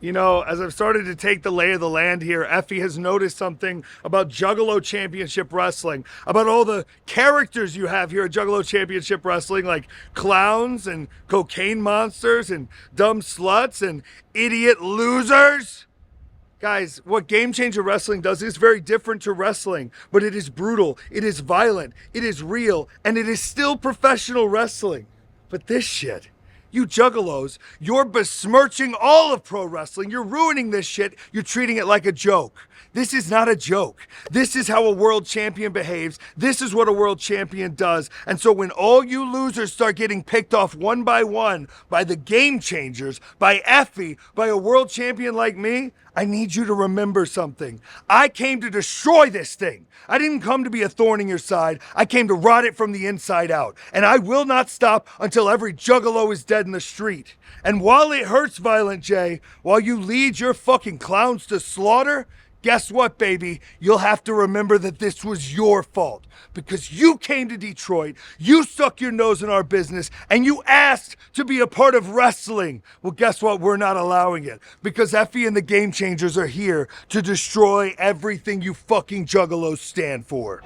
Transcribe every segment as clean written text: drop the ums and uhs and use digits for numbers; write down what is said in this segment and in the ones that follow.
You know, as I've started to take the lay of the land here, Effie has noticed something about Juggalo Championship Wrestling, about all the characters you have here at Juggalo Championship Wrestling, like clowns and cocaine monsters and dumb sluts and idiot losers. Guys, what Game Changer Wrestling does is very different to wrestling, but it is brutal, it is violent, it is real, and it is still professional wrestling. But this shit, you juggalos, you're besmirching all of pro wrestling. You're ruining this shit. You're treating it like a joke. This is not a joke. This is how a world champion behaves. This is what a world champion does. And so when all you losers start getting picked off one by the game changers, by Effie, by a world champion like me, I need you to remember something. I came to destroy this thing. I didn't come to be a thorn in your side. I came to rot it from the inside out. And I will not stop until every juggalo is dead in the street. And while it hurts, Violent J, while you lead your fucking clowns to slaughter, guess what, baby? You'll have to remember that this was your fault. Because you came to Detroit, you stuck your nose in our business, and you asked to be a part of wrestling. Well, guess what? We're not allowing it. Because Effie and the Game Changers are here to destroy everything you fucking juggalos stand for.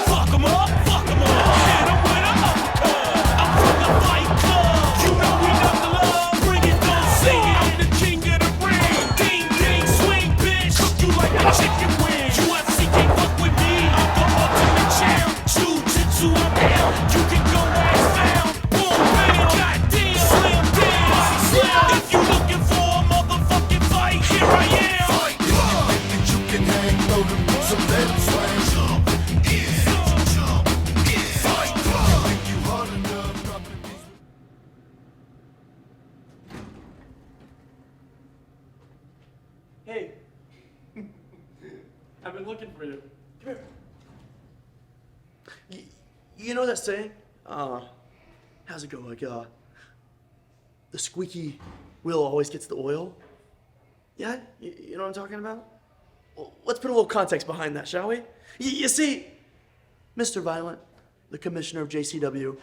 Fuck 'em up, fuck 'em up. Hit 'em with an uppercut. I'm from the Fight Club. You know we love the love. Bring it, don't sing it. I'm the king of the ring. Ding, ding, swing, bitch. Cook you like a chicken wing. UFC can't fuck with me. I'm the ultimate champ. Jiu-jitsu, I'm down. You can go ass down. Boom, bam. Goddamn, slam down. Slam. If you looking for a motherfucking fight, here I am. Fight Club. You can hang low to make some lead swing. Jump in. Jump in. Fight Club. Think you hard enough, dropping these. Hey, I've been looking for you. Come here. You know that saying? How's it go? Like, the squeaky wheel always gets the oil? Yeah? You know what I'm talking about? Well, let's put a little context behind that, shall we? You see, Mr. Violent, the commissioner of JCW,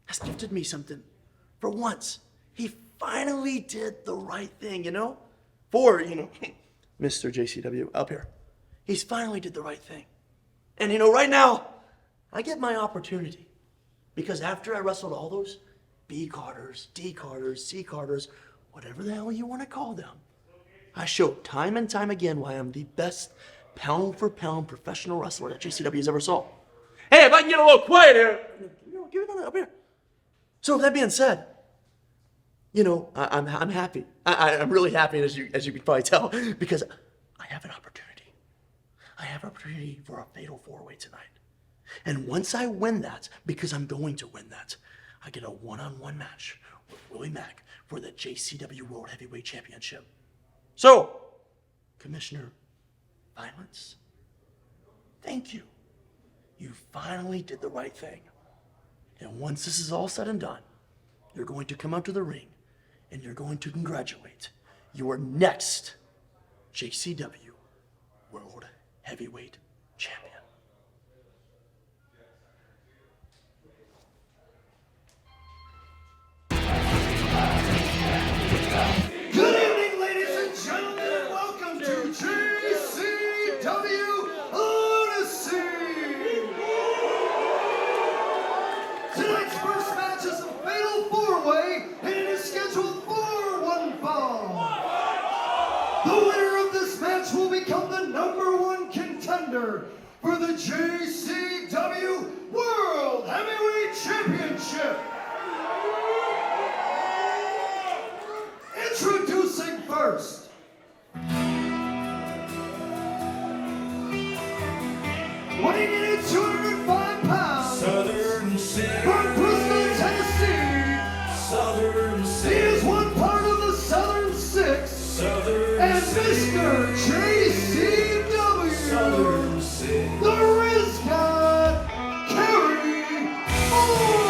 has gifted me something. For once, he finally did the right thing, you know? For, Mr. JCW up here. He's finally did the right thing. And right now, I get my opportunity. Because after I wrestled all those B Carters, D Carters, C Carters, whatever the hell you want to call them, I showed time and time again why I'm the best pound for pound professional wrestler that JCW has ever saw. Hey, if I can get a little quiet here, give it on up here. So with that being said, I'm happy. I'm really happy, as you can probably tell, because I have an opportunity. I have an opportunity for a fatal four-way tonight. And once I win that, because I'm going to win that, I get a one-on-one match with Willie Mack for the JCW World Heavyweight Championship. So, Commissioner Violence, thank you. You finally did the right thing. And once this is all said and done, you're going to come out to the ring and you're going to congratulate your next JCW World Heavyweight Champion. Good evening, ladies and gentlemen, and welcome to JCW Lunacy! Tonight's first match is a fatal four-way, and it is scheduled for one fall. The winner of this match will become the #1 contender for the JCW World Heavyweight Championship. Introducing first, weighing in at 205 pounds, Southern City. from Bristol, Tennessee. Southern He City. is one part of the Southern Six, Southern and City. Mr. JCW, Southern City. the Riz God, Kerry Morton.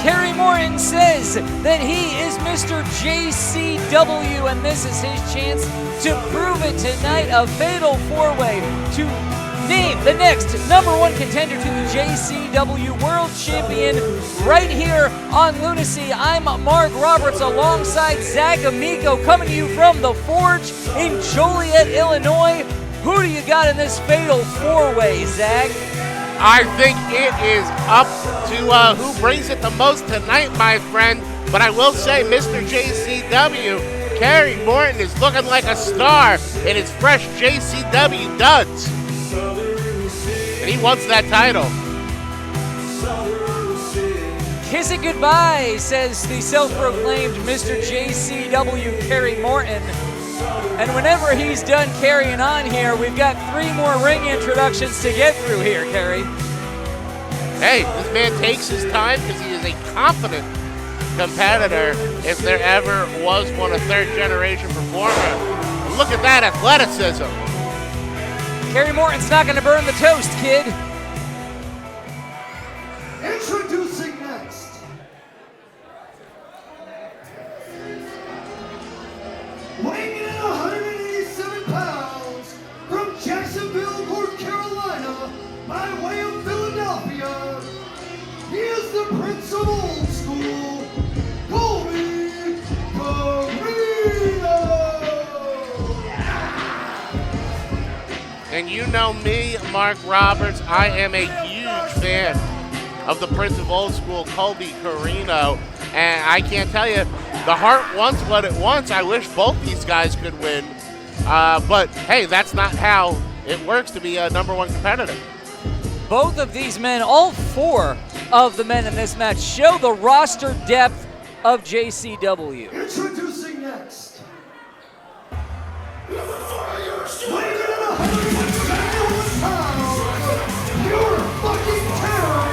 Kerry Morton says that he is Mr. JCW, and this is his chance to prove it tonight. A fatal four-way to name the next #1 contender to the JCW World Champion right here on Lunacy. I'm Mark Roberts alongside Zach Amico coming to you from the Forge in Joliet, Illinois. Who do you got in this fatal four-way, Zach? I think it is up to who brings it the most tonight, my friend. But I will say, Mr. JCW, Kerry Morton is looking like a star in his fresh JCW duds. And he wants that title. Kiss it goodbye, says the self-proclaimed Mr. JCW, Kerry Morton. And whenever he's done carrying on here, we've got 3 more ring introductions to get through here, Kerry. Hey, this man takes his time because he is a confident competitor, if there ever was one, a third-generation performer. Look at that athleticism. Kerry Morton's not going to burn the toast, kid. Introducing next, weighing in at 187 pounds, from Jacksonville, North Carolina, by way of Philadelphia, he is the Prince of Old School, Colby Carino. And you know me, Mark Roberts, I am a huge fan of the Prince of Old School, Colby Carino. And I can't tell you, the heart wants what it wants. I wish both these guys could win. But hey, that's not how it works to be a #1 competitor. Both of these men, all 4 of the men in this match, show the roster depth of JCW. Introducing next, weighing in at 171 pounds, pure fucking terror,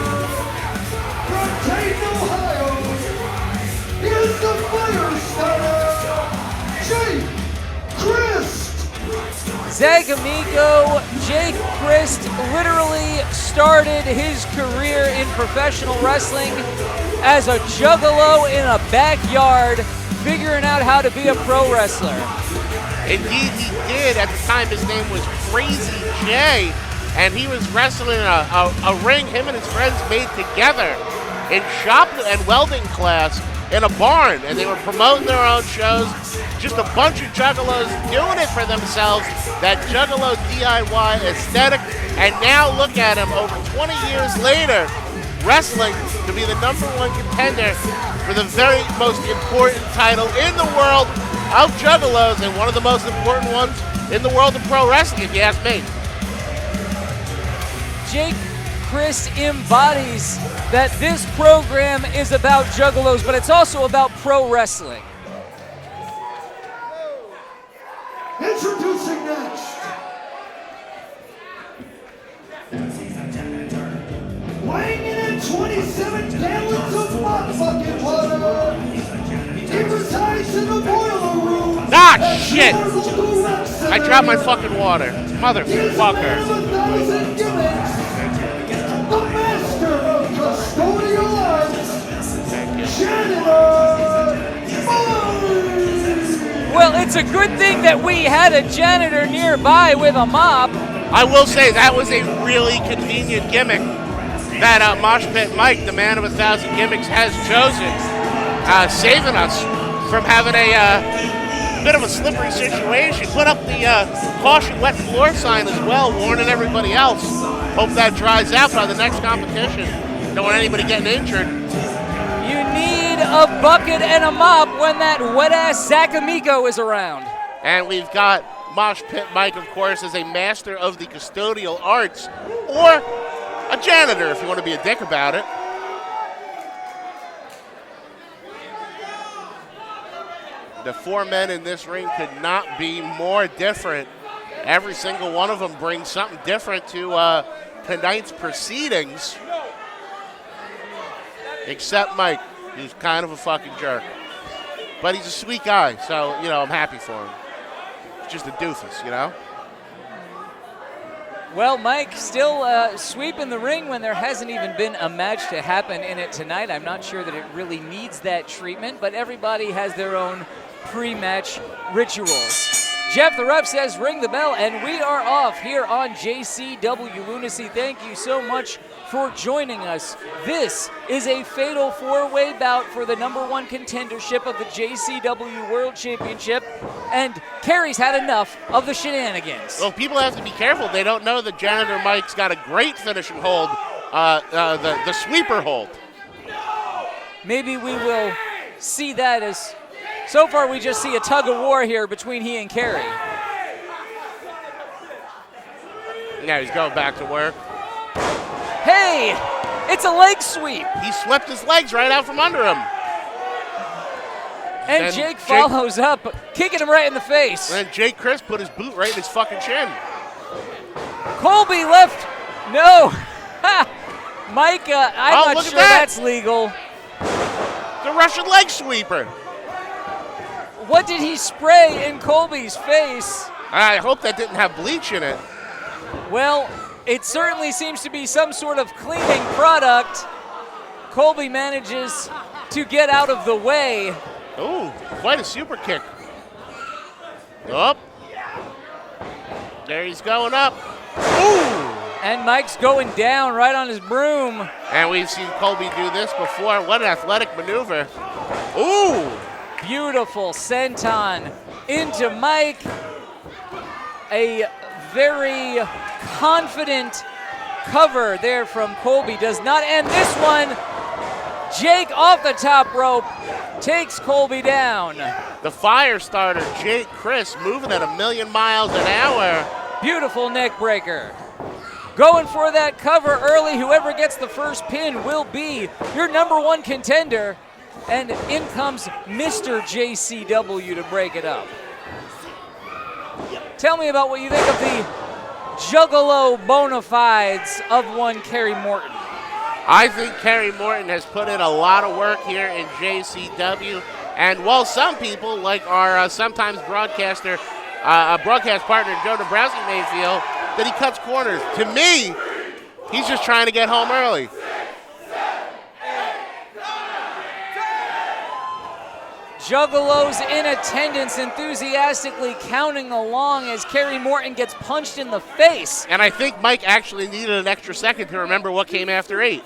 from Dayton, Ohio, he is the fire starter, Jake Christ. Zach Amico, Jake Christ literally started his career in professional wrestling as a juggalo in a backyard, figuring out how to be a pro wrestler. Indeed, he did. At the time, his name was Crazy J, and he was wrestling a ring him and his friends made together in shop and welding class in a barn, and they were promoting their own shows. Just a bunch of juggalos doing it for themselves, that juggalo DIY aesthetic. And now look at him, over 20 years later, wrestling to be the #1 contender for the very most important title in the world of juggalos, and one of the most important ones in the world of pro wrestling, if you ask me. Jake Christ embodies that this program is about juggalos, but it's also about pro wrestling. Introducing next, weighing in at 27 gallons of mud bucket water, he resides in the boiler room. Ah, at shit! your local rec center. I dropped my fucking water. He is a man Motherfucker. of 1,000 gimmicks, the master of custodial arts, Janitor Boy. Well, it's a good thing that we had a janitor nearby with a mop. I will say that was a really convenient gimmick that Mosh Pit Mike, the man of 1,000 gimmicks, has chosen, saving us from having a bit of a slippery situation. Put up the caution wet floor sign as well, warning everybody else. Hope that dries out by the next competition. Don't want anybody getting injured. You need a bucket and a mop when that wet-ass Zach Amico is around. And we've got Mosh Pit Mike, of course, as a master of the custodial arts, or a janitor if you want to be a dick about it. The 4 men in this ring could not be more different. Every single one of them brings something different to tonight's proceedings, except Mike, who's kind of a fucking jerk. But he's a sweet guy, so, you know, I'm happy for him. He's just a doofus, you know? Well, Mike still sweeping the ring when there hasn't even been a match to happen in it tonight. I'm not sure that it really needs that treatment, but everybody has their own pre-match rituals. Jeff, the ref, says ring the bell, and we are off here on JCW Lunacy. Thank you so much for joining us. This is a fatal four-way bout for the #1 contendership of the JCW World Championship, and Kerry's had enough of the shenanigans. Well, people have to be careful. They don't know that Janitor Mike's got a great finishing hold, the sweeper hold. Maybe we will see that as... So far, we just see a tug of war here between he and Kerry. Now he's going back to work. Hey, it's a leg sweep. He swept his legs right out from under him. And Then Jake follows up, kicking him right in the face. And then Jake Chris put his boot right in his fucking chin. Colby left. No. Mike, I'm not sure that's legal. The Russian leg sweeper. What did he spray in Colby's face? I hope that didn't have bleach in it. Well, it certainly seems to be some sort of cleaning product. Colby manages to get out of the way. Ooh, quite a super kick. Up. There he's going up. Ooh. And Mike's going down right on his broom. And we've seen Colby do this before. What an athletic maneuver. Ooh. Beautiful senton into Mike. A very confident cover there from Colby. Does not end this one. Jake off the top rope takes Colby down. The fire starter, Jake Chris, moving at 1,000,000 miles an hour. Beautiful neck breaker. Going for that cover early. Whoever gets the first pin will be your #1 contender. And in comes Mr. JCW to break it up. Tell me about what you think of the Juggalo bona fides of one Kerry Morton. I think Kerry Morton has put in a lot of work here in JCW. And while some people, like our sometimes broadcast partner Joe Dombrowski, may feel that he cuts corners, to me, he's just trying to get home early. Juggalos in attendance, enthusiastically counting along as Kerry Morton gets punched in the face. And I think Mike actually needed an extra second to remember what came after 8.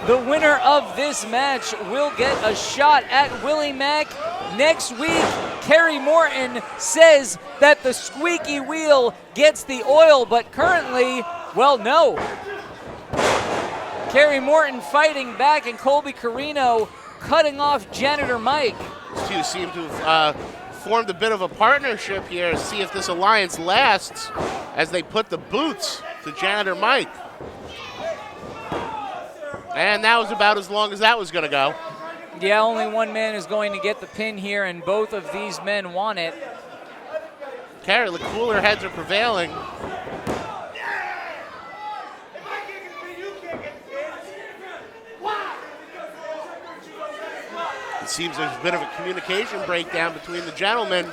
The winner of this match will get a shot at Willie Mack next week. Kerry Morton says that the squeaky wheel gets the oil, but currently, well, no. Kerry Morton fighting back, and Colby Carino cutting off Janitor Mike. These two seem to have formed a bit of a partnership here to see if this alliance lasts as they put the boots to Janitor Mike. And that was about as long as that was going to go. Yeah, only one man is going to get the pin here, and both of these men want it. Kerry, the cooler heads are prevailing. It seems there's a bit of a communication breakdown between the gentlemen.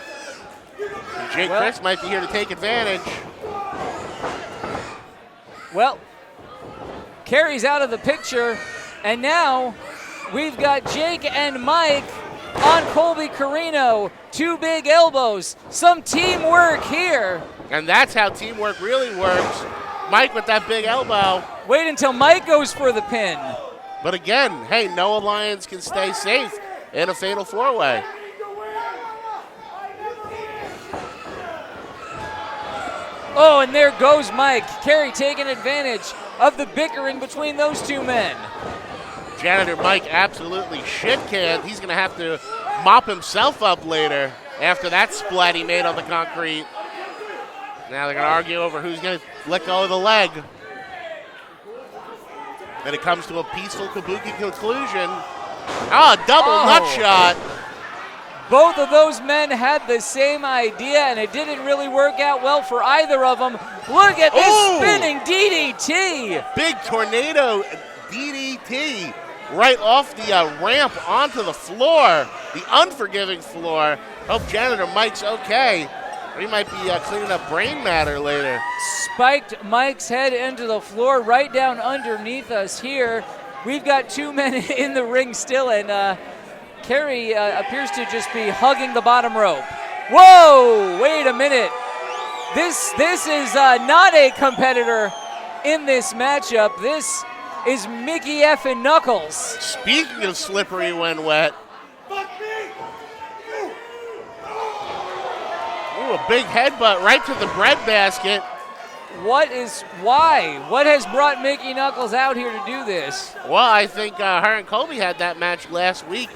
And Jake Chris might be here to take advantage. Well, Kerry's out of the picture, and now we've got Jake and Mike on Colby Carino. 2 big elbows, some teamwork here. And that's how teamwork really works. Mike with that big elbow. Wait until Mike goes for the pin. But again, hey, no alliance can stay safe in a fatal 4-way. Oh, and there goes Mike. Kerry taking advantage of the bickering between those two men. Janitor Mike absolutely shit-canned. He's going to have to mop himself up later after that splat he made on the concrete. Now they're going to argue over who's going to let go of the leg. And it comes to a peaceful kabuki conclusion. Oh, a double nut shot. Both of those men had the same idea, and it didn't really work out well for either of them. Look at this spinning DDT. Big tornado DDT right off the ramp onto the floor, the unforgiving floor. Hope Janitor Mike's okay. Or he might be cleaning up brain matter later. Spiked Mike's head into the floor right down underneath us here. We've got 2 men in the ring still, and Kerry appears to just be hugging the bottom rope. Whoa, wait a minute. This is not a competitor in this matchup. This is Mickey F. and Knuckles. Speaking of slippery when wet. Ooh, a big headbutt right to the breadbasket. Why? What has brought Mickey Knuckles out here to do this? Well, I think her and Colby had that match last week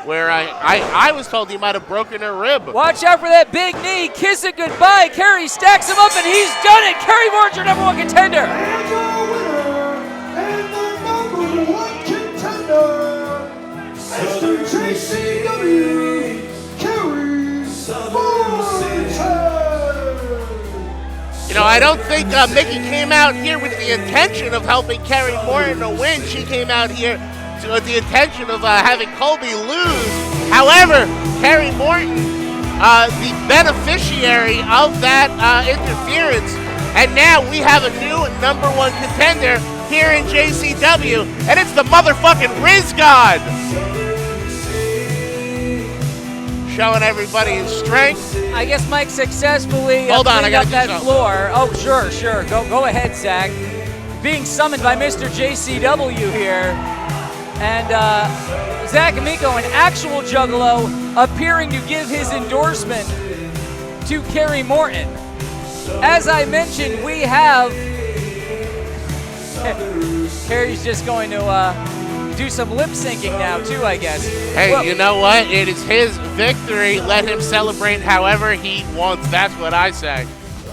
where I was told he might have broken her rib. Watch out for that big knee. Kiss it goodbye. Kerry stacks him up, and he's done it. Kerry Morton's your number one contender. And your winner, and the number one contender, Mr. JCW, Kerry Morton. You know, I don't think Mickey came out here with the intention of helping Kerry Morton to win. She came out here with the intention of having Colby lose. However, Kerry Morton, the beneficiary of that interference, and now we have a new number one contender here in JCW, and it's the motherfucking Riz God. Showing everybody his strength. I guess Mike successfully Hold on, I cleaned gotta up do that something. floor. Oh, sure. Go ahead, Zach. Being summoned by Mr. JCW here. And Zach Amico, an actual Juggalo, appearing to give his endorsement to Kerry Morton. As I mentioned, we have... Kerry's just going to do some lip syncing now, too, I guess. Hey, Well, you know what? It is his victory. Let him celebrate however he wants. That's what I say.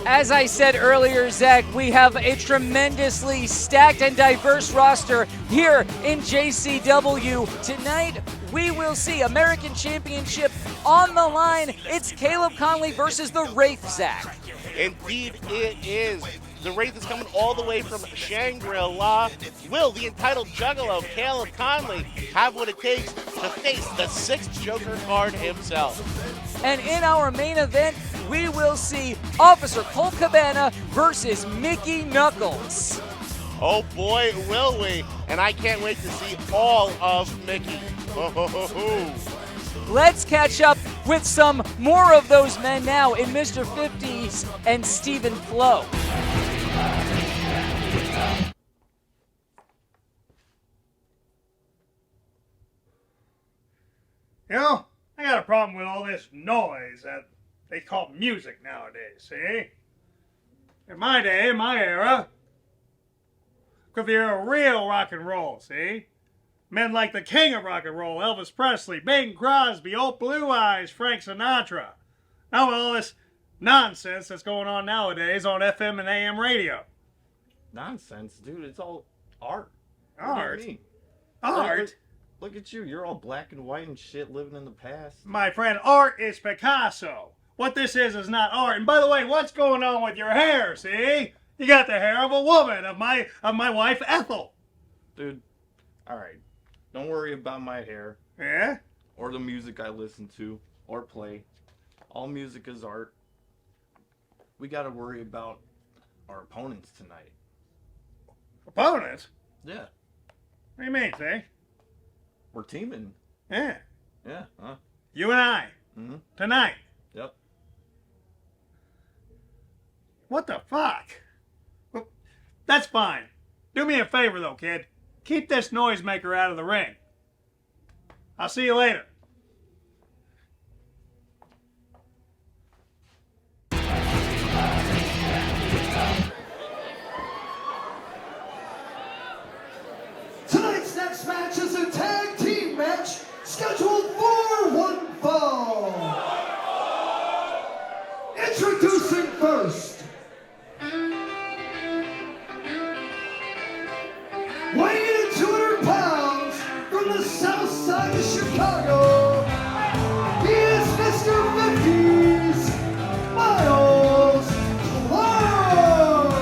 as I said earlier, Zach, we have a tremendously stacked and diverse roster here in JCW. Tonight, we will see American Championship on the line. It's Caleb Conley versus the Wraith, Zach. Indeed, it is. The Wraith is coming all the way from Shangri-La. Will the entitled Juggalo, Caleb Conley, have what it takes to face the sixth Joker card himself? And in our main event, we will see Officer Colt Cabana versus Mickey Knuckles. Oh boy, will we. And I can't wait to see all of Mickey. Let's catch up with some more of those men now in Mr. 50s and Stephen Flo. You know, I got a problem with all this noise that they call music nowadays, see? In my day, in my era, could be a real rock and roll, see? Men like the king of rock and roll, Elvis Presley, Bing Crosby, Old Blue Eyes, Frank Sinatra. Now with all this nonsense that's going on nowadays on FM and AM radio. Nonsense, dude. It's all art. Art? What do you mean? Art? Look at you. You're all black and white and shit living in the past. My friend, art is Picasso. What this is not art. And by the way, what's going on with your hair, see? You got the hair of a woman, of my wife, Ethel. Dude, alright. Don't worry about my hair Yeah? or the music I listen to or play. All music is art. We gotta worry about our opponents tonight. Opponents? Yeah. What do you mean, see? We're teaming. Yeah. Yeah, huh? You and I. Mm-hmm. Tonight. Yep. What the fuck? Well, that's fine. Do me a favor, though, kid. Keep this noisemaker out of the ring. I'll see you later. Tonight's next match is a tag team match scheduled for one fall. Introducing first, weighing in 200 pounds from the south side of Chicago, he is Mr. 50s, Miles Clark.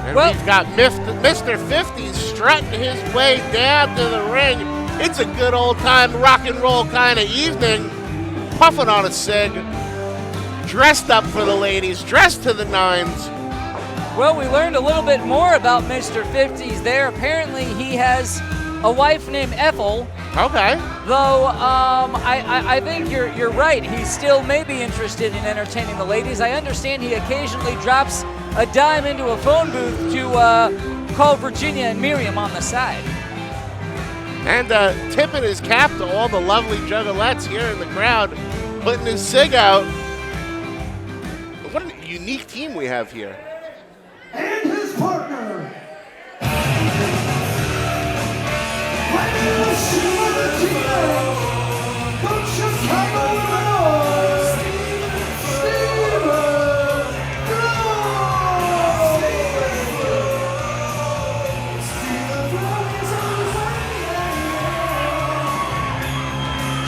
And Well- we've got Mr. 50 strutting his way down to the ring. It's a good old time rock and roll kind of evening. Puffing on a cig. Dressed up for the ladies, dressed to the nines. Well, we learned a little bit more about Mr. 50s there. Apparently, he has a wife named Ethel, Okay. Though I think you're right. He still may be interested in entertaining the ladies. I understand he occasionally drops a dime into a phone booth to call Virginia and Miriam on the side. And tipping his cap to all the lovely juggalettes here in the crowd, putting his cig out. What a unique team we have here. And his partner, from Chicago, Illinois, Steven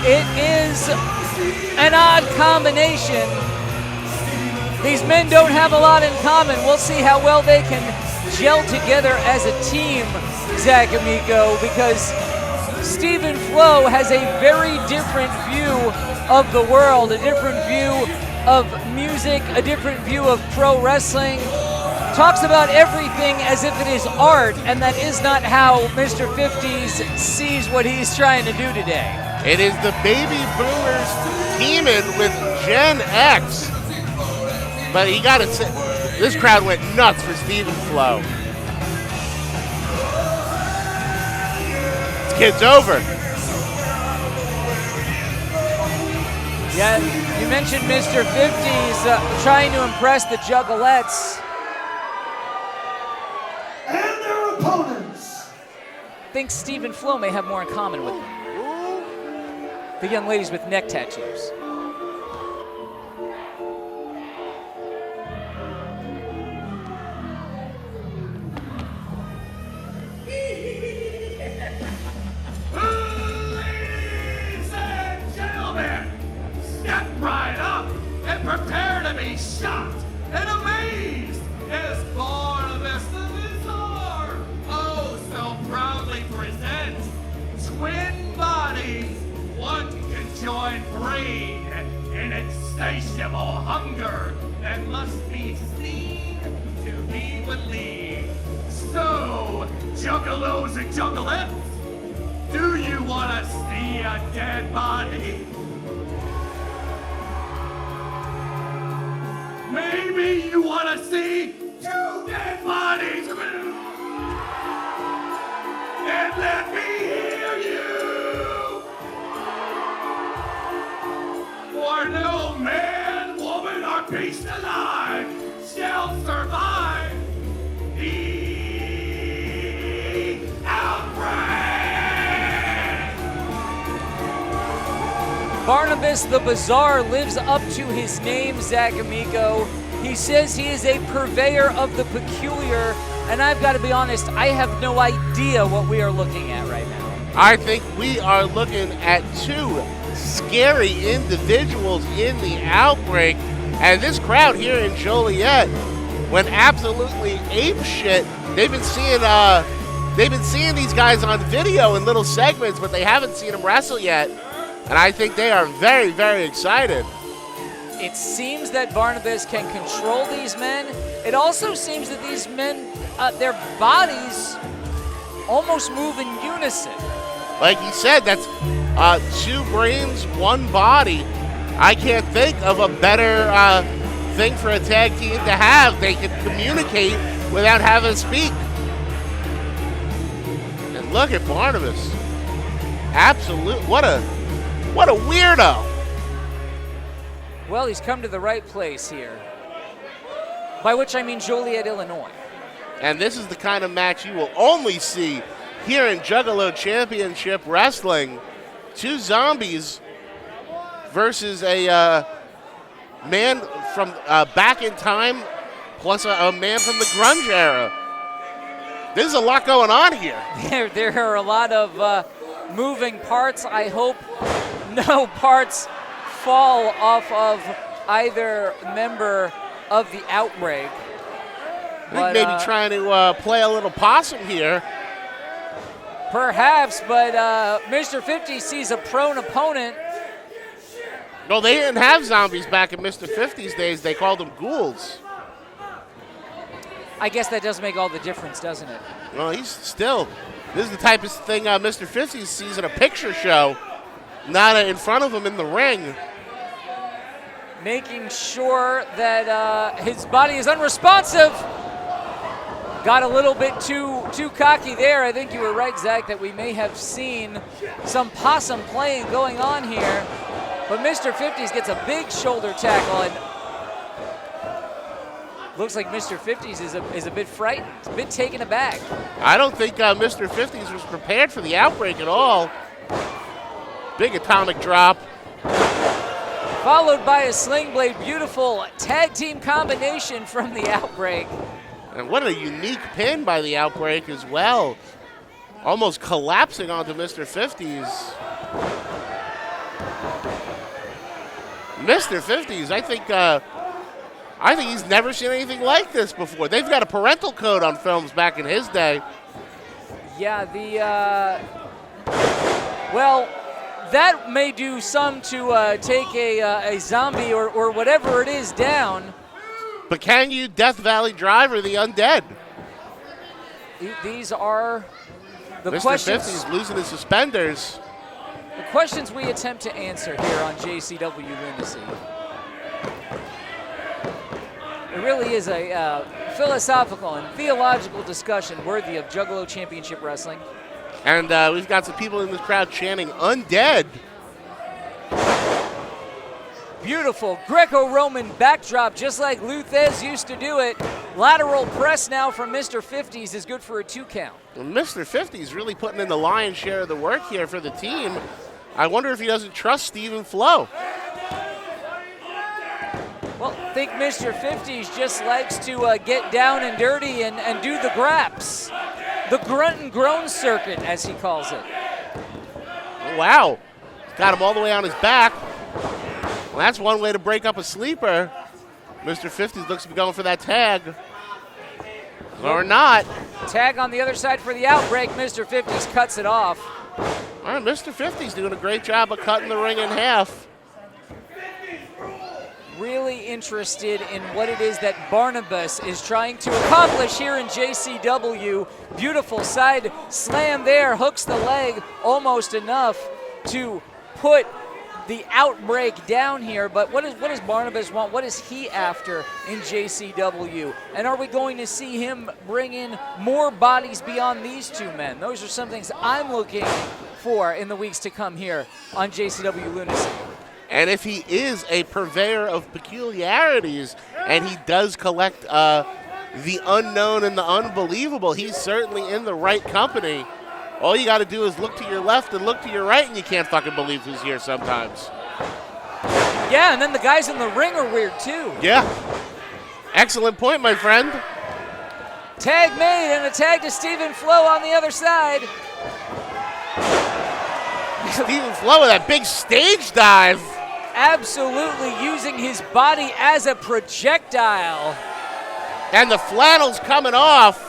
It is an odd combination. These men don't have a lot in common. We'll see how well they can gel together as a team, Zach Amico, because Stephen Flo has a very different view of the world, a different view of music, a different view of pro wrestling. Talks about everything as if it is art, and that is not how Mr. 50s sees what he's trying to do today. It is the baby boomers teaming with Gen X. But you gotta say, this crowd went nuts for Stephen Flo. This kid's over. Yeah, you mentioned Mr. 50s trying to impress the Juggalettes. and their opponents. Thinks Stephen Flo may have more in common with them. The young ladies with neck tattoos. Ladies and gentlemen, step right up and prepare to be shocked and amazed as Barnabas the Bizarre oh so proudly presents twin bodies, one conjoined breed, an insatiable hunger that must be seen to be believed. So, juggalos and juggalettes, do you want to see a dead body? Maybe you want to see two dead bodies? And let me hear you! For no man, woman, or beast alive shall survive the outbreak! Barnabas the Bizarre lives up to his name, Zach Amico. He says he is a purveyor of the peculiar, and I've got to be honest, I have no idea what we are looking at right now. I think we are looking at two scary individuals in the outbreak, and this crowd here in Joliet went absolutely ape shit. They've been seeing these guys on video in little segments, but they haven't seen them wrestle yet, and I think they are very, very excited. It seems that Barnabas can control these men. It also seems that these men, their bodies almost move in unison. Like you said, that's two brains, one body. I can't think of a better thing for a tag team to have. They can communicate without having to speak. And look at Barnabas. Absolute, what a weirdo. Well, he's come to the right place here. By which I mean Joliet, Illinois. And this is the kind of match you will only see here in Juggalo Championship Wrestling. Two zombies versus a man from back in time, plus a man from the grunge era. There's a lot going on here. There are a lot of moving parts. I hope no parts fall off of either member of the outbreak. I think maybe trying to play a little possum here. Perhaps, but Mr. 50 sees a prone opponent. No, they didn't have zombies back in Mr. 50's days. They called them ghouls. I guess that does make all the difference, doesn't it? Well, he's still. This is the type of thing Mr. 50 sees at a picture show, not in front of him in the ring. Making sure that his body is unresponsive. Got a little bit too cocky there. I think you were right, Zach, that we may have seen some possum playing going on here. But Mr. 50s gets a big shoulder tackle, and looks like Mr. 50s is a bit frightened, a bit taken aback. I don't think Mr. 50s was prepared for the outbreak at all. Big atomic drop. Followed by a sling blade. Beautiful tag team combination from the outbreak. And what a unique pin by the outbreak as well. Almost collapsing onto Mr. 50s. Mr. 50s, I think he's never seen anything like this before. They've got a parental code on films back in his day. Yeah, well, that may do some to take a zombie or whatever it is down. But can you Death Valley Drive or the Undead? These are the Mr. questions. 50's losing his suspenders. The questions we attempt to answer here on JCW Lunacy. It really is a philosophical and theological discussion worthy of Juggalo Championship Wrestling. And we've got some people in this crowd chanting Undead. Beautiful Greco-Roman backdrop, just like Luthez used to do it. Lateral press now from Mr. 50s is good for a 2 count. Well, Mr. 50's really putting in the lion's share of the work here for the team. I wonder if he doesn't trust Stephen Flo. Well, I think Mr. 50s just likes to get down and dirty and do the graps. The grunt and groan circuit, as he calls it. Wow. Got him all the way on his back. Well, that's one way to break up a sleeper. Mr. 50 looks to be going for that tag. Or not. Tag on the other side for the outbreak. Mr. 50s cuts it off. All right, Mr. 50's doing a great job of cutting the ring in half. Really interested in what it is that Barnabas is trying to accomplish here in JCW. Beautiful side slam there, hooks the leg almost enough to put the outbreak down here. But what does Barnabas want? What is he after in JCW? And are we going to see him bring in more bodies beyond these two men? Those are some things I'm looking for in the weeks to come here on JCW Lunacy. And if he is a purveyor of peculiarities and he does collect the unknown and the unbelievable, he's certainly in the right company. All you got to do is look to your left and look to your right, and you can't fucking believe who's here sometimes. Yeah, and then the guys in the ring are weird too. Yeah. Excellent point, my friend. Tag made, and a tag to Stephen Flo on the other side. Stephen Flo with that big stage dive. Absolutely using his body as a projectile. And the flannel's coming off.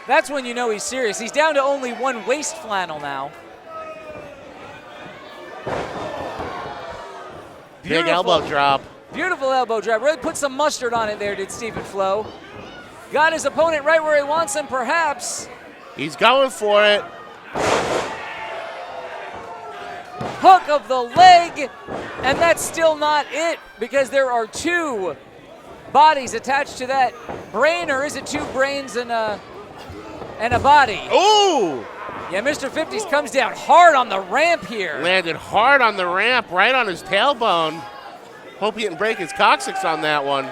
That's when you know he's serious. He's down to only one waist flannel now. Big elbow drop. Beautiful elbow drop. Really put some mustard on it there, did Stephen Flo. Got his opponent right where he wants him, perhaps. He's going for it. Hook of the leg, and that's still not it because there are two bodies attached to that brain, or is it two brains and a body? Ooh! Yeah, Mr. 50s comes down hard on the ramp here. Landed hard on the ramp, right on his tailbone. Hope he didn't break his coccyx on that one.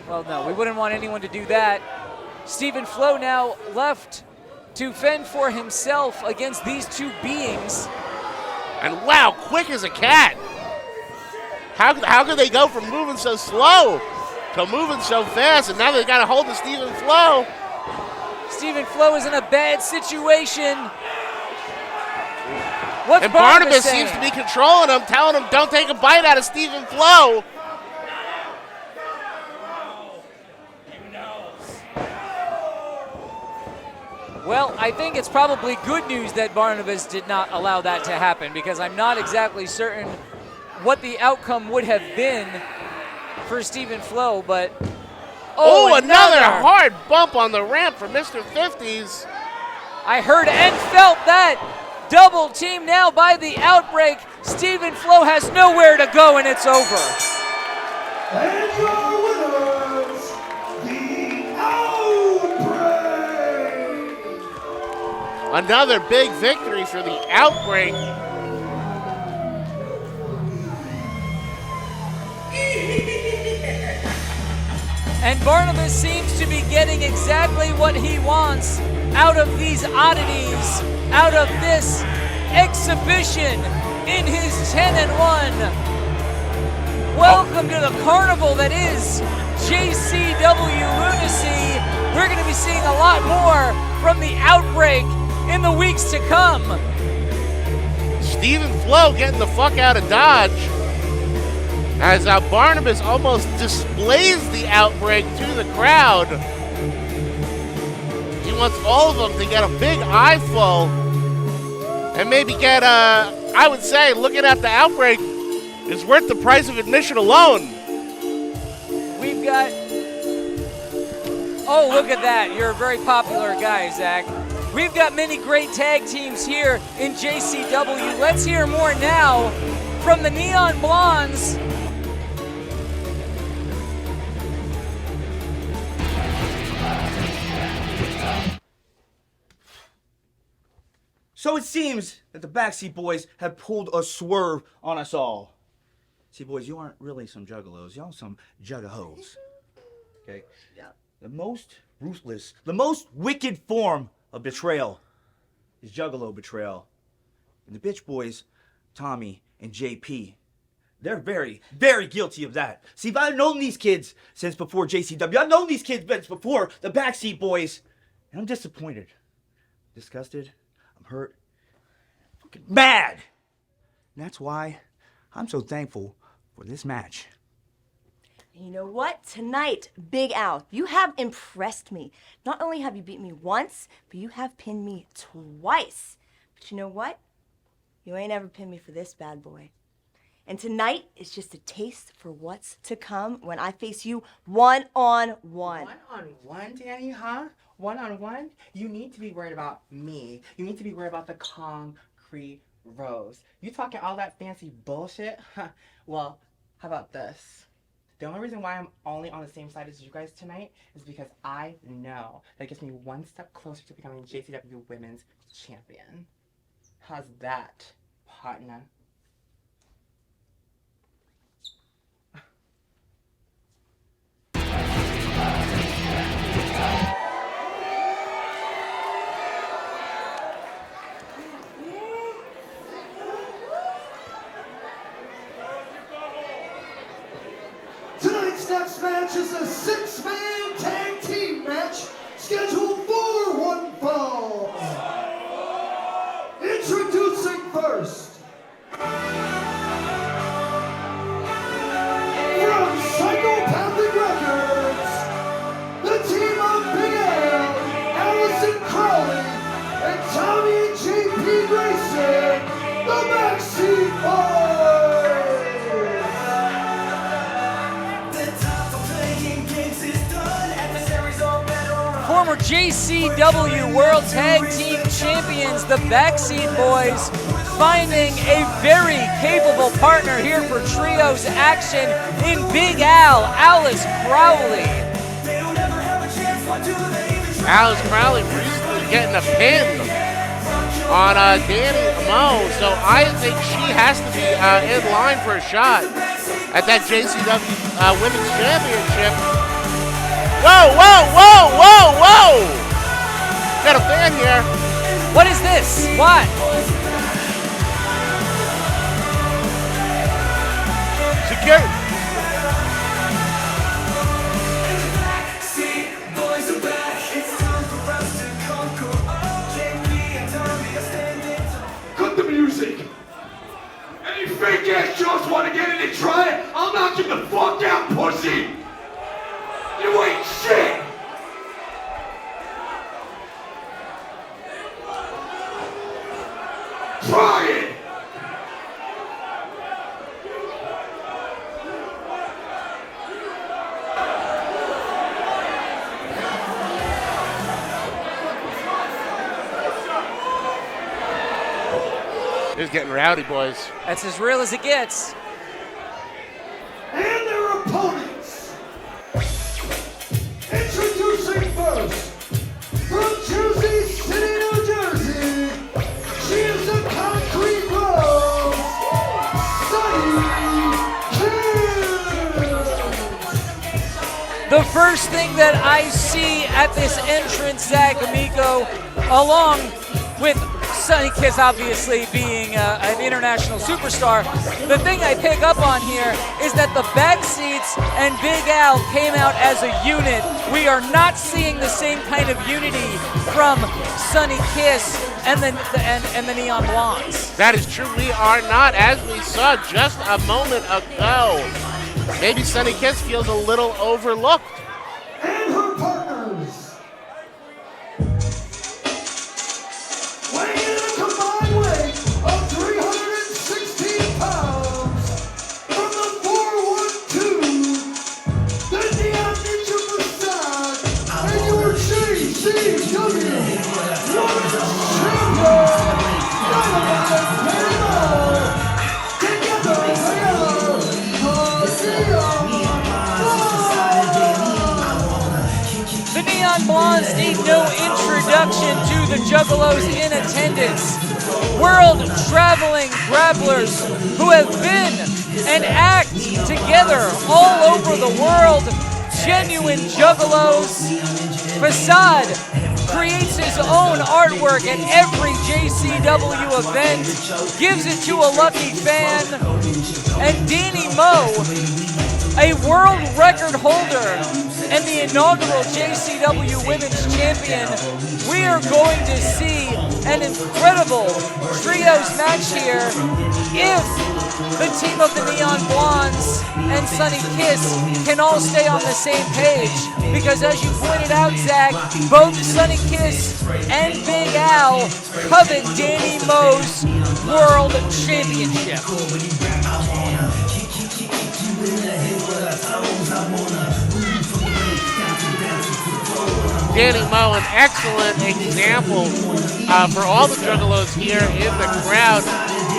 Well, no, we wouldn't want anyone to do that. Stephen Flo now left to fend for himself against these two beings. And wow, quick as a cat. How could they go from moving so slow to moving so fast, and now they got a hold of Stephen Flo? Stephen Flo is in a bad situation. What's And Barnabas saying? seems to be controlling him, telling him don't take a bite out of Stephen Flo. Well, I think it's probably good news that Barnabas did not allow that to happen, because I'm not exactly certain what the outcome would have been for Stephen Flo, but Oh, another hard bump on the ramp for Mr. 50s. I heard and felt that. Double team now by the Outbreak. Stephen Flo has nowhere to go, and it's over. And your winners, the Outbreak! Another big victory for the Outbreak. And Barnabas seems to be getting exactly what he wants out of these oddities, out of this exhibition in his 10-1. Welcome to the carnival that is JCW Lunacy. We're going to be seeing a lot more from the Outbreak in the weeks to come. Stephen Flo getting the fuck out of Dodge as Barnabas almost displays the Outbreak to the crowd. He wants all of them to get a big eyeful and maybe get, I would say, looking at the Outbreak is worth the price of admission alone. We've got, oh, look at that. You're a very popular guy, Zach. We've got many great tag teams here in JCW. Let's hear more now from the Neon Blondes. So it seems that the Backseat Boys have pulled a swerve on us all. See, boys, you aren't really some juggalos. Y'all some juggahos. Okay? Yeah. The most ruthless, the most wicked form of betrayal is juggalo betrayal. And the bitch boys, Tommy and JP, they're very, very guilty of that. See, if I've known these kids since before JCW, I've known these kids since before the Backseat Boys, and I'm disappointed, disgusted, I'm hurt, fucking mad. And that's why I'm so thankful for this match. You know what? Tonight, Big Al, you have impressed me. Not only have you beat me once, but you have pinned me twice. But you know what? You ain't ever pinned me for this bad boy. And tonight is just a taste for what's to come when I face you one-on-one. One-on-one, Danny, huh? One-on-one? You need to be worried about me. You need to be worried about the concrete rose. You talking all that fancy bullshit? Well, how about this? The only reason why I'm only on the same side as you guys tonight is because I know that gets me one step closer to becoming JCW Women's Champion. How's that, partner? Tonight's next match is a six-man tag team match scheduled for one fall. Introducing first, from Psychopathic Records, the team of Big Al, Allison Crowley, and Tommy and JP Grayson, the Backseat Boys. Former JCW World Tag Team Champions, the Backseat Boys, finding a very capable partner here for trios action in Big Al, Alice Crowley. Alice Crowley recently getting a pin on Danny Mo, so I think she has to be in line for a shot at that JCW Women's Championship. Whoa, whoa, whoa, whoa, whoa! Got a fan here. What is this? What? Secure. Cut the music! Any fake ass chumps want to get in and try it? I'll knock you the fuck out, pussy! You ain't shit! Try it! It's getting rowdy, boys. That's as real as it gets. And their opponents. Introducing first, from Jersey City, New Jersey, she is the Concrete Rose, Sunny Kiss. The first thing that I see at this entrance, Zach Amico, along with Sunny Kiss obviously being an international superstar, the thing I pick up on here is that the backseats and Big Al came out as a unit. We are not seeing the same kind of unity from Sunny Kiss and the Neon Blondes. That is true. We are not, as we saw just a moment ago. Maybe Sunny Kiss feels a little overlooked. And her partners. Weighing in a combined weight of 316 pounds, from the 412, the Neon Ninja Facade, and your JCW Women's Champion, together they are The Neon Blondes need no introduction to the Juggalos in attendance. World traveling grapplers who have been and act together all over the world. Genuine Juggalos. Facade creates his own artwork at every JCW event, gives it to a lucky fan, and Danny Moe, a world record holder and the inaugural JCW Women's Champion. We are going to see an incredible trios match here if the team of the Neon Blondes and Sunny Kiss can all stay on the same page. Because as you pointed out, Zach, both Sunny Kiss and Big Al covet Danny Moe's World Championship. Danny Moe, an excellent example for all the Juggalos here in the crowd.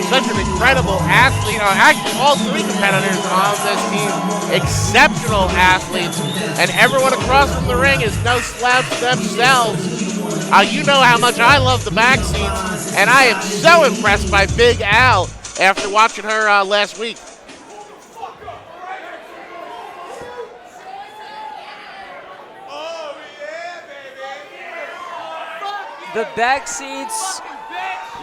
Such an incredible athlete. Actually, all three competitors on this team, exceptional athletes. And everyone across from the ring is no slouch themselves. You know how much I love the backseats, and I am so impressed by Big Al after watching her last week. The backseats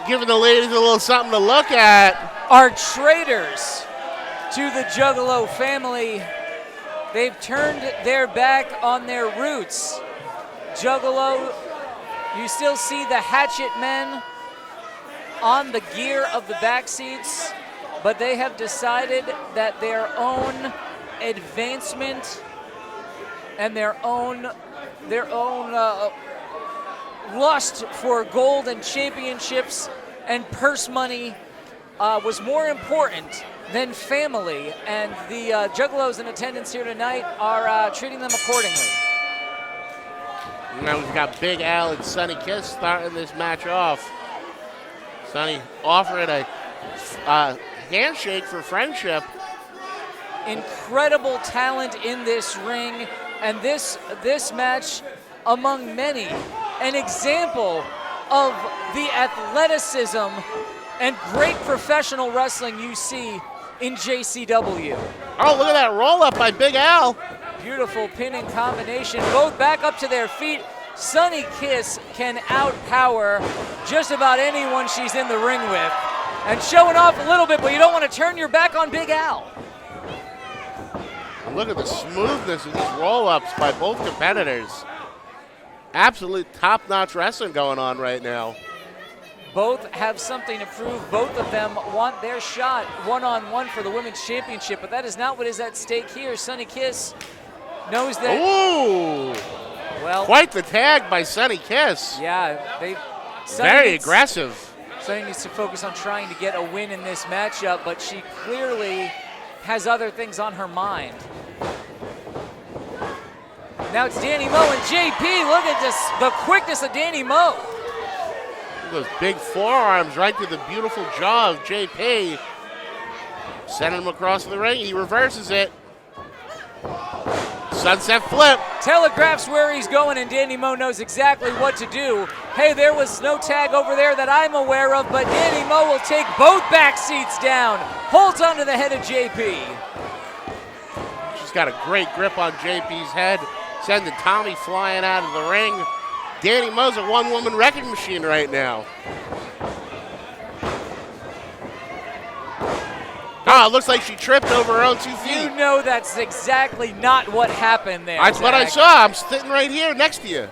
Giving the ladies a little something to look at. are traitors to the Juggalo family. They've turned their back on their roots. Juggalo, you still see the hatchet men on the gear of the backseats, but they have decided that their own advancement and their own lust for gold and championships and purse money was more important than family, and the Juggalos in attendance here tonight are treating them accordingly. Now we've got Big Al and Sunny Kiss starting this match off. Sunny offering a handshake for friendship. Incredible talent in this ring, and this match, among many, an example of the athleticism and great professional wrestling you see in JCW. Oh, look at that roll up by Big Al. Beautiful pinning combination, both back up to their feet. Sunny Kiss can outpower just about anyone she's in the ring with. And showing off a little bit, but you don't want to turn your back on Big Al. And look at the smoothness of these roll-ups by both competitors. Absolute top-notch wrestling going on right now. Both have something to prove. Both of them want their shot one-on-one for the Women's Championship, but that is not what is at stake here. Sunny Kiss knows that... Ooh! Well, quite the tag by Sunny Kiss. Yeah, very aggressive. Sunny needs to focus on trying to get a win in this matchup, but she clearly has other things on her mind. Now it's Danny Moe and JP. Look at this, the quickness of Danny Moe. Those big forearms right to the beautiful jaw of JP. Sending him across the ring. He reverses it. Sunset flip. Telegraphs where he's going, and Danny Moe knows exactly what to do. Hey, there was no tag over there that I'm aware of, but Danny Moe will take both back seats down. Holds onto the head of JP. She's got a great grip on JP's head. Sending Tommy flying out of the ring. Danny Moe's a one-woman wrecking machine right now. Oh, it looks like she tripped over her own 2 feet. You know that's exactly not what happened there. That's what I Zach. saw. I'm sitting right here next to you.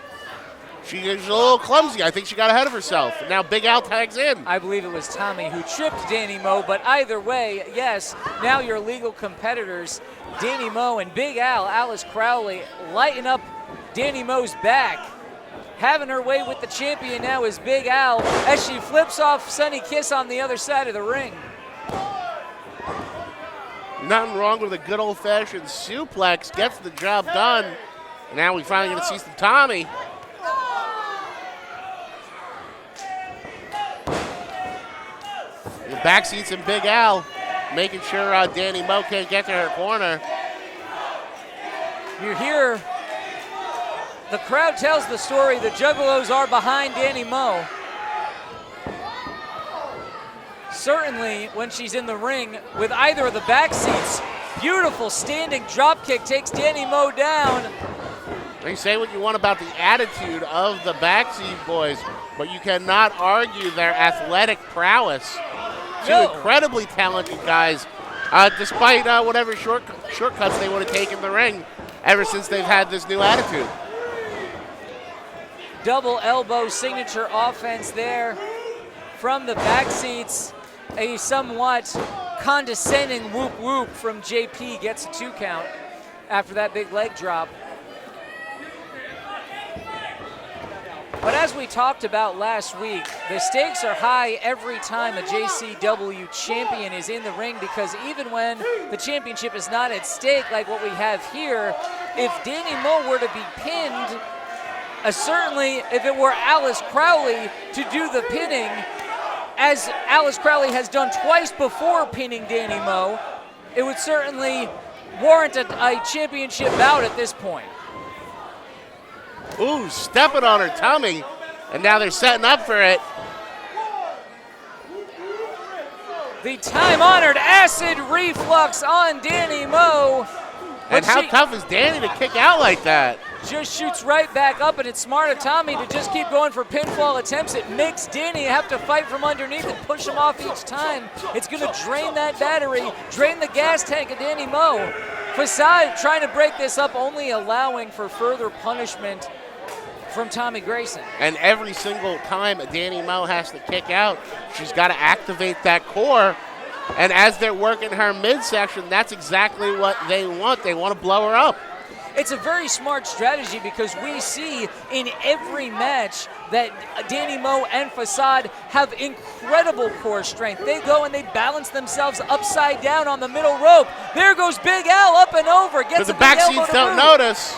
She is a little clumsy. I think she got ahead of herself. And now Big Al tags in. I believe it was Tommy who tripped Danny Moe, but either way, yes, now your legal competitors, Danny Moe and Big Al, Alice Crowley, lighting up Danny Moe's back. Having her way with the champion now is Big Al as she flips off Sunny Kiss on the other side of the ring. Nothing wrong with a good old-fashioned suplex. Gets the job done. And now we finally going to see some Tommy. The backseats and Big Al making sure Danny Moe can't get to her corner. You hear the crowd tells the story. The Juggalos are behind Danny Moe. Certainly when she's in the ring with either of the back seats, beautiful standing drop kick takes Danny Moe down. They say what you want about the attitude of the backseat boys, but you cannot argue their athletic prowess. Two incredibly talented guys, despite whatever shortcuts they want to take in the ring ever since they've had this new attitude. Double elbow signature offense there from the back seats. A somewhat condescending whoop whoop from JP gets a 2 count after that big leg drop. But as we talked about last week, the stakes are high every time a JCW champion is in the ring, because even when the championship is not at stake like what we have here, if Danny Moe were to be pinned, certainly if it were Alice Crowley to do the pinning, as Alice Crowley has done twice before pinning Danny Moe, it would certainly warrant a championship bout at this point. Ooh, stepping on her tummy, and now they're setting up for it. The time-honored acid reflux on Danny Moe. And how tough is Danny to kick out like that? Just shoots right back up, and it's smart of Tommy to just keep going for pinfall attempts. It makes Danny have to fight from underneath and push him off each time. It's going to drain that battery, drain the gas tank of Danny Moe. Facade trying to break this up, only allowing for further punishment from Tommy Grayson. And every single time Danny Moe has to kick out, she's got to activate that core. And as they're working her midsection, that's exactly what they want. They want to blow her up. It's a very smart strategy, because we see in every match that Danny Moe and Facade have incredible core strength. They go and they balance themselves upside down on the middle rope. There goes Big Al up and over. Gets But the back seats don't notice.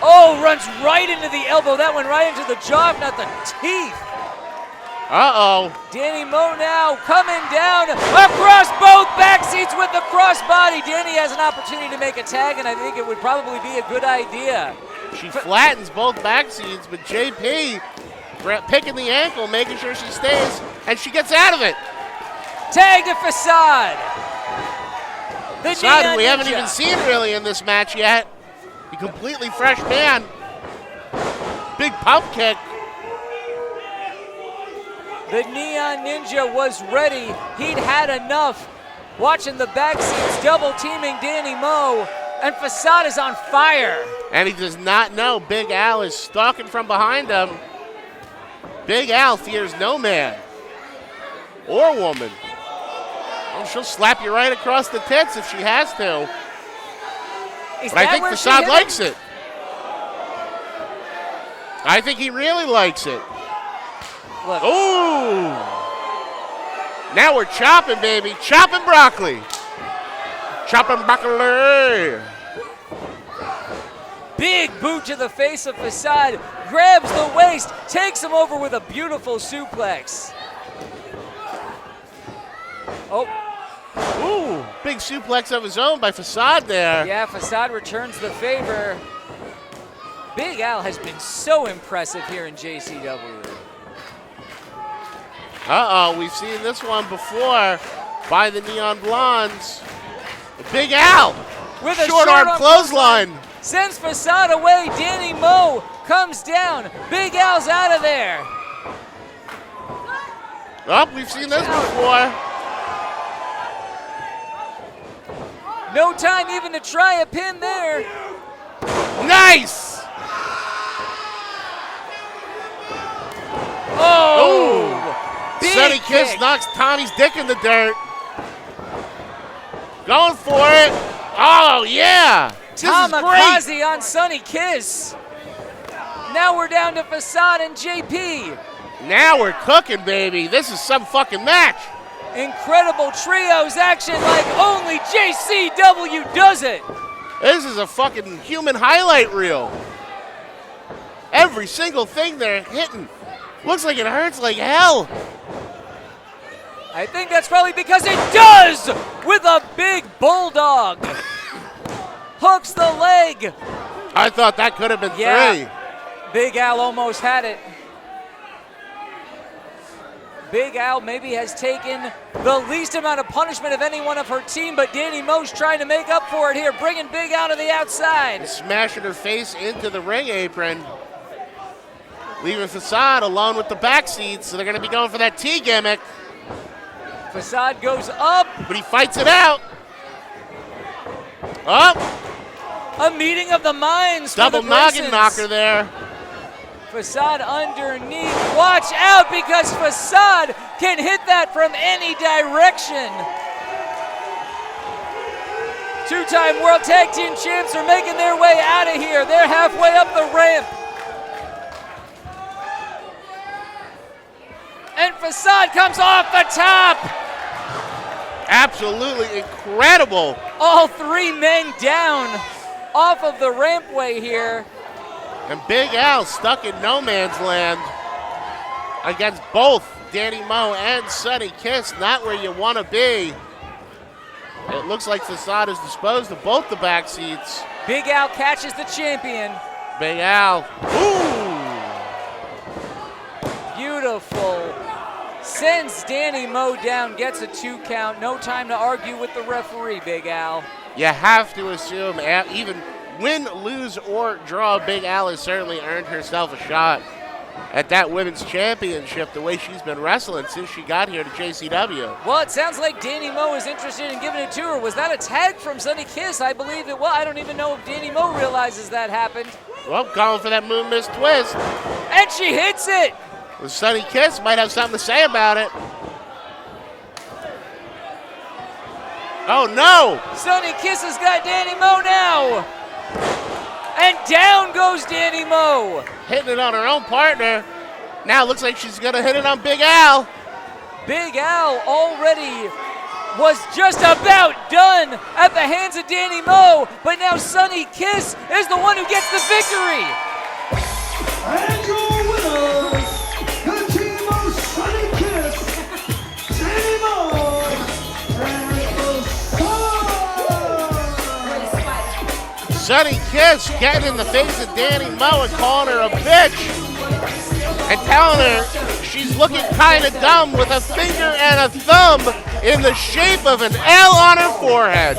Oh, runs right into the elbow. That went right into the jaw, if not the teeth. Uh-oh. Danny Moe now coming down across both back seats with the crossbody. Danny has an opportunity to make a tag, and I think it would probably be a good idea. She flattens both back seats, but JP picking the ankle, making sure she stays, and she gets out of it. Tag to Facade. Facade, we haven't even seen really in this match yet. A completely fresh man. Big pump kick. The Neon Ninja was ready. He'd had enough. Watching the back seats double teaming Danny Moe, and Facade is on fire. And he does not know Big Al is stalking from behind him. Big Al fears no man or woman. Oh, she'll slap you right across the tits if she has to. But I think Facade likes it. I think he really likes it. Look. Ooh! Now we're chopping, baby. Chopping broccoli. Chopping broccoli. big boot to the face of Facade, grabs the waist, takes him over with a beautiful suplex. Oh. Ooh, big suplex of his own by Facade there. Yeah, Facade returns the favor. Big Al has been so impressive here in JCW. Uh-oh, we've seen this one before by the Neon Blondes. Big Al With a short arm clothesline. Sends Facade away. Danny Moe comes down. Big Al's out of there. Oh, we've seen this before. No time even to try a pin there. Nice! Oh! Big Sunny Kiss kick. knocks Tommy's dick in the dirt. Going for it. Oh, yeah. This is great. Kamikaze on Sunny Kiss. Now we're down to Facade and JP. Now we're cooking, baby. This is some fucking match. Incredible trios action like only JCW does it. This is a fucking human highlight reel. Every single thing they're hitting looks like it hurts like hell. I think that's probably because it does with a big bulldog. Hooks the leg. I thought that could have been Yeah. 3. Big Al almost had it. Big Al maybe has taken the least amount of punishment of any one of her team, but Danny Moe's trying to make up for it here, bringing Big Al to the outside. Smashing her face into the ring apron. Leaving Facade alone with the back seats, so they're going to be going for that T gimmick. Facade goes up. But he fights it out. Up. A meeting of the minds. Double for the noggin Graysons. knocker there. Facade underneath. Watch out because Facade can hit that from any direction. Two-time World Tag Team Champs are making their way out of here. They're halfway up the ramp. And Facade comes off the top. Absolutely incredible. All 3 men down off of the rampway here. And Big Al stuck in no man's land against both Danny Moe and Sunny Kiss. Not where you want to be. It looks like Facade has disposed of both the back seats. Big Al catches the champion. Big Al. Ooh. Beautiful. Sends Danny Moe down, gets a 2 count. No time to argue with the referee, Big Al. You have to assume, even win, lose, or draw, Big Al has certainly earned herself a shot at that women's championship the way she's been wrestling since she got here to JCW. Well, it sounds like Danny Moe is interested in giving it to her. Was that a tag from Sunny Kiss? I believe it was. I don't even know if Danny Moe realizes that happened. Well, calling for that moon miss twist. And she hits it. The Sunny Kiss might have something to say about it. Oh, no. Sunny Kiss has got Danny Moe now. And down goes Danny Moe. Hitting it on her own partner. Now it looks like she's going to hit it on Big Al. Big Al already was just about done at the hands of Danny Moe, but now Sunny Kiss is the one who gets the victory. And your winners, the team of Sunny Kiss, Danny Moe, and Facade. Sunny Kiss getting in the face of Danny Moe and calling her a bitch. And telling her she's looking kind of dumb with a finger and a thumb in the shape of an L on her forehead.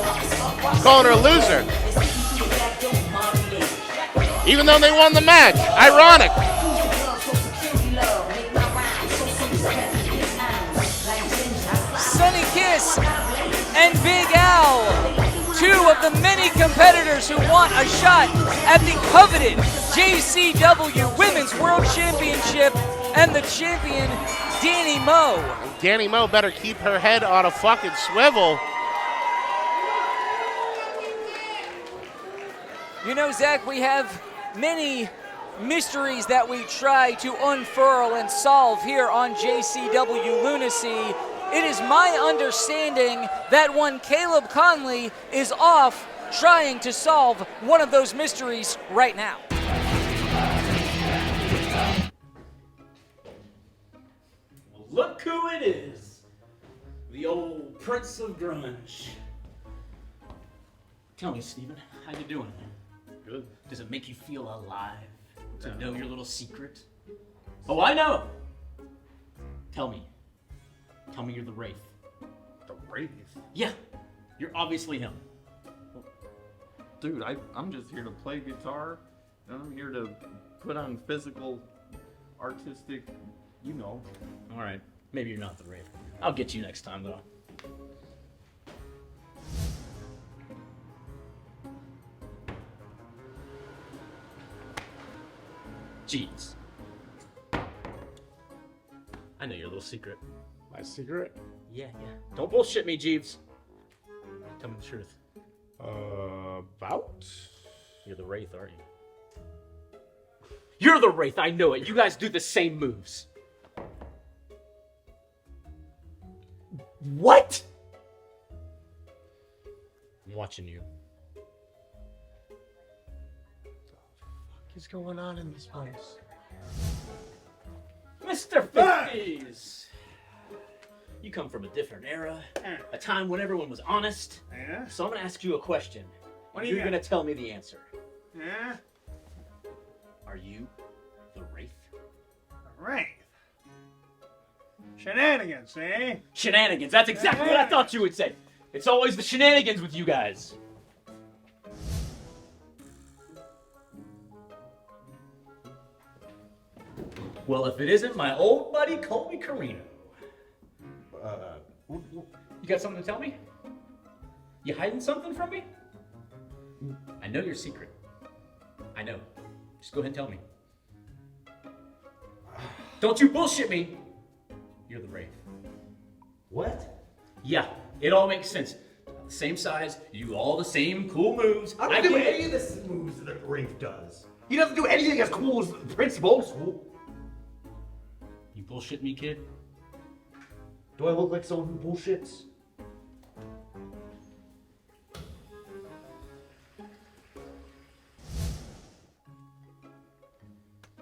Calling her a loser. Even though they won the match. Ironic. Sunny Kiss and Big Al, 2 of the many competitors who want a shot at the coveted JCW Women's World Championship and the champion, Danny Moe. Danny Moe better keep her head on a fucking swivel. You know, Zach, we have many mysteries that we try to unfurl and solve here on JCW Lunacy. It is my understanding that one Caleb Conley is off trying to solve one of those mysteries right now. Look who it is. The old Prince of Grunge. Tell me, Steven, how you doing? Good. Does it make you feel alive to know your little secret? Oh, I know. Tell me. Tell me you're the Wraith. The Wraith? Yeah. You're obviously him. Dude, I'm just here to play guitar, and I'm here to put on physical, artistic, you know. All right. Maybe you're not the Wraith. I'll get you next time, though. Jeez. I know your little secret. My secret? Yeah. Don't bullshit me, Jeeves. Tell me the truth. About? You're the Wraith, aren't you? You're the Wraith, I know it. You guys do the same moves. What? I'm watching you. What is going on in this place? Mr. 50s! You come from a different era, a time when everyone was honest. Yeah? So I'm gonna ask you a question. What do You're you gonna got? tell me the answer. Yeah? Are you the Wraith? Wraith. Shenanigans, eh? Shenanigans, that's exactly what I thought you would say. It's always the shenanigans with you guys. Well, if it isn't my old buddy Colby Carino. You got something to tell me? You hiding something from me? I know your secret. I know. Just go ahead and tell me. Don't you bullshit me. You're the Wraith. What? Yeah, it all makes sense. The same size, you do all the same cool moves. I don't do get any it. of the moves that Wraith does. He doesn't do anything as cool as Prince of Old School. You bullshit me, kid? Do I look like someone who bullshits?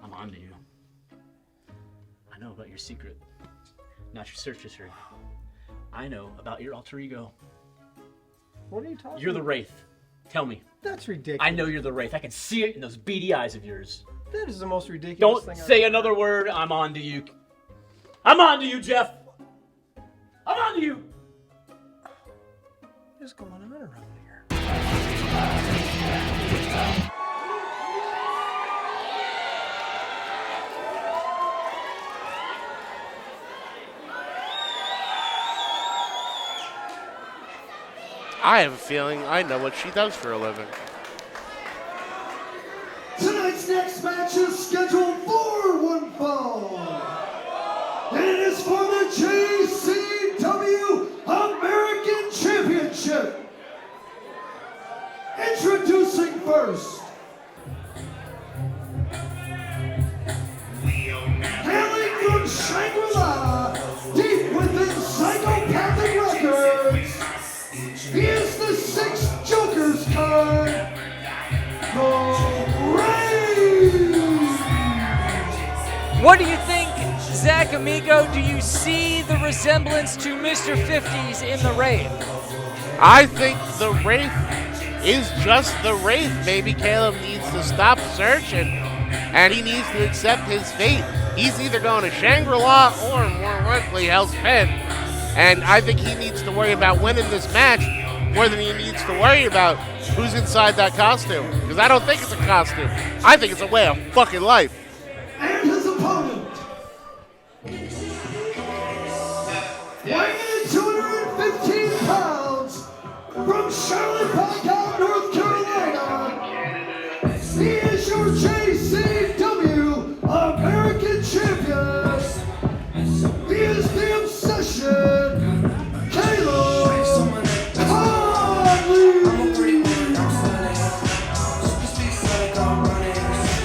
I'm on to you. I know about your secret, not your search history. I know about your alter ego. What are you talking You're the Wraith. Tell me. That's ridiculous. I know you're the Wraith. I can see it in those beady eyes of yours. That is the most ridiculous Don't thing say I've another word. I'm on to you. I'm on to you, Jeff. I'm on to you. What is going on around here? I have a feeling I know what she does for a living. Tonight's next match is scheduled for one fall. And it is for the JCW American Championship. Introducing first, hailing from Shangri-La, deep within psychopathic records, he is the Six Jokers card, the Wraith. What do you think, Zach Amico? Do you see the resemblance to Mr. 50s in the Wraith? I think the Wraith is just the Wraith. Maybe Caleb needs to stop searching, and he needs to accept his fate. He's either going to Shangri-La or, more likely, Hell's Pen. And I think he needs to worry about winning this match more than he needs to worry about who's inside that costume. Because I don't think it's a costume. I think it's a way of fucking life. And his opponent, weighing in 215 pounds, from Charlotte, North Carolina, he is your JCW American Champion. He is the Obsession, Caleb Conley.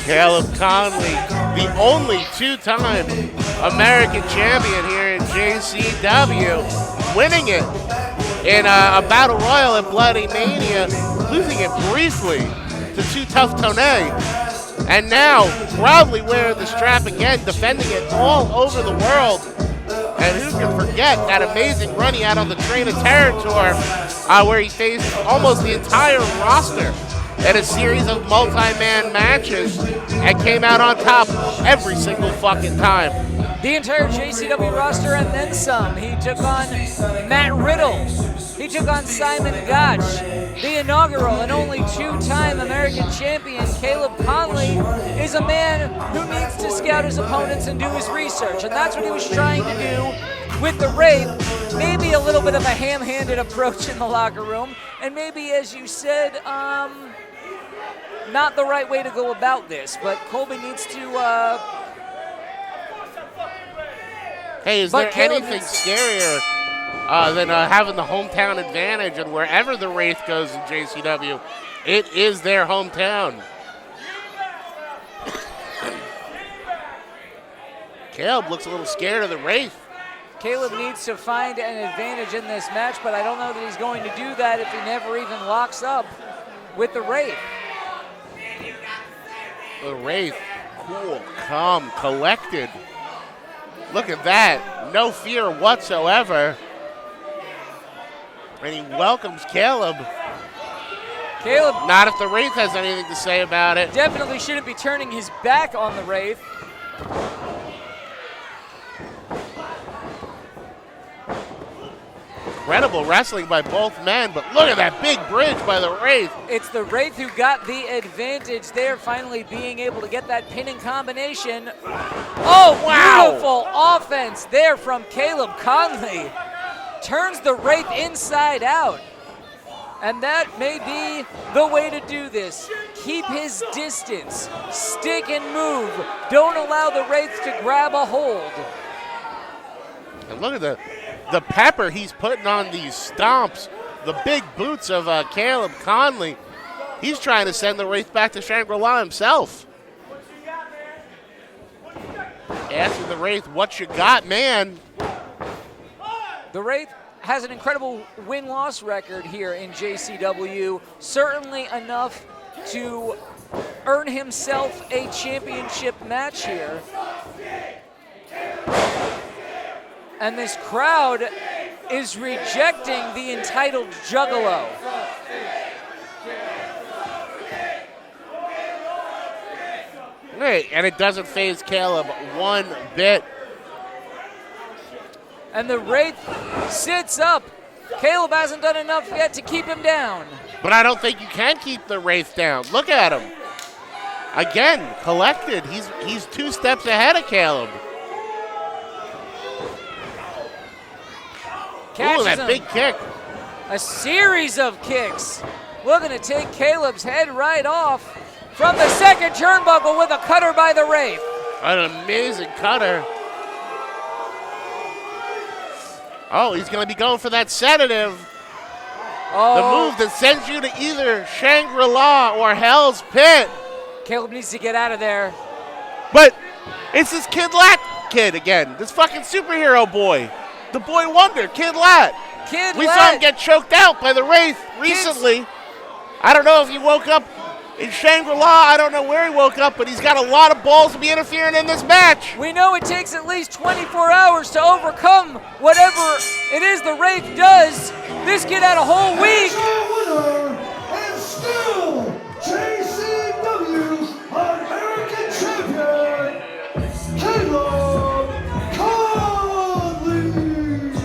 Caleb Conley, the only two-time American champion here in JCW, winning it in a battle royal at Bloody Mania losing it briefly to Too Tough Tone. And now proudly wearing the strap again, defending it all over the world. And who can forget that amazing run he had on the Train of Terror tour, where he faced almost the entire roster in a series of multi-man matches and came out on top every single fucking time. The entire JCW roster and then some. He took on Matt Riddle. He took on Simon Gotch. The inaugural and only two-time American champion, Caleb Conley, is a man who needs to scout his opponents and do his research. And that's what he was trying to do with the Wraith. Maybe a little bit of a ham-handed approach in the locker room. And maybe, as you said, not the right way to go about this. But Colby needs to... Hey, is there anything scarier than having the hometown advantage? And wherever the Wraith goes in JCW, it is their hometown. Caleb looks a little scared of the Wraith. Caleb needs to find an advantage in this match, but I don't know that he's going to do that if he never even locks up with the Wraith. The Wraith, cool, calm, collected. Look at that. No fear whatsoever. And he welcomes Caleb. Caleb. Not if the Wraith has anything to say about it. Definitely shouldn't be turning his back on the Wraith. Incredible wrestling by both men, but look at that big bridge by the Wraith. It's the Wraith who got the advantage there, finally being able to get that pinning combination. Oh, wow! Beautiful offense there from Caleb Conley. Turns the Wraith inside out. And that may be the way to do this. Keep his distance. Stick and move. Don't allow the Wraith to grab a hold. And look at the pepper he's putting on these stomps. The big boots of Caleb Conley. He's trying to send the Wraith back to Shangri-La himself. Asking the Wraith, what you got, man? The Wraith has an incredible win-loss record here in JCW. Certainly enough to earn himself a championship match here. And this crowd is rejecting the entitled Juggalo. Hey, and it doesn't faze Caleb one bit. And the Wraith sits up. Caleb hasn't done enough yet to keep him down. But I don't think you can keep the Wraith down. Look at him. Again, collected. He's 2 steps ahead of Caleb. Ooh, that big kick. A series of kicks. Looking to take Caleb's head right off from the second turnbuckle with a cutter by the Wraith. An amazing cutter. Oh, he's going to be going for that sedative. Oh. The move that sends you to either Shangri-La or Hell's Pit. Caleb needs to get out of there. But it's this Kid Lat kid again. This fucking superhero boy. The boy wonder, Kid Lat. We saw him get choked out by the Wraith recently. I don't know if he woke up in Shangri-La. I don't know where he woke up, but he's got a lot of balls to be interfering in this match. We know it takes at least 24 hours to overcome whatever it is the Wraith does. This kid had a whole week. Winner and still JCW American Champion, Caleb Conley.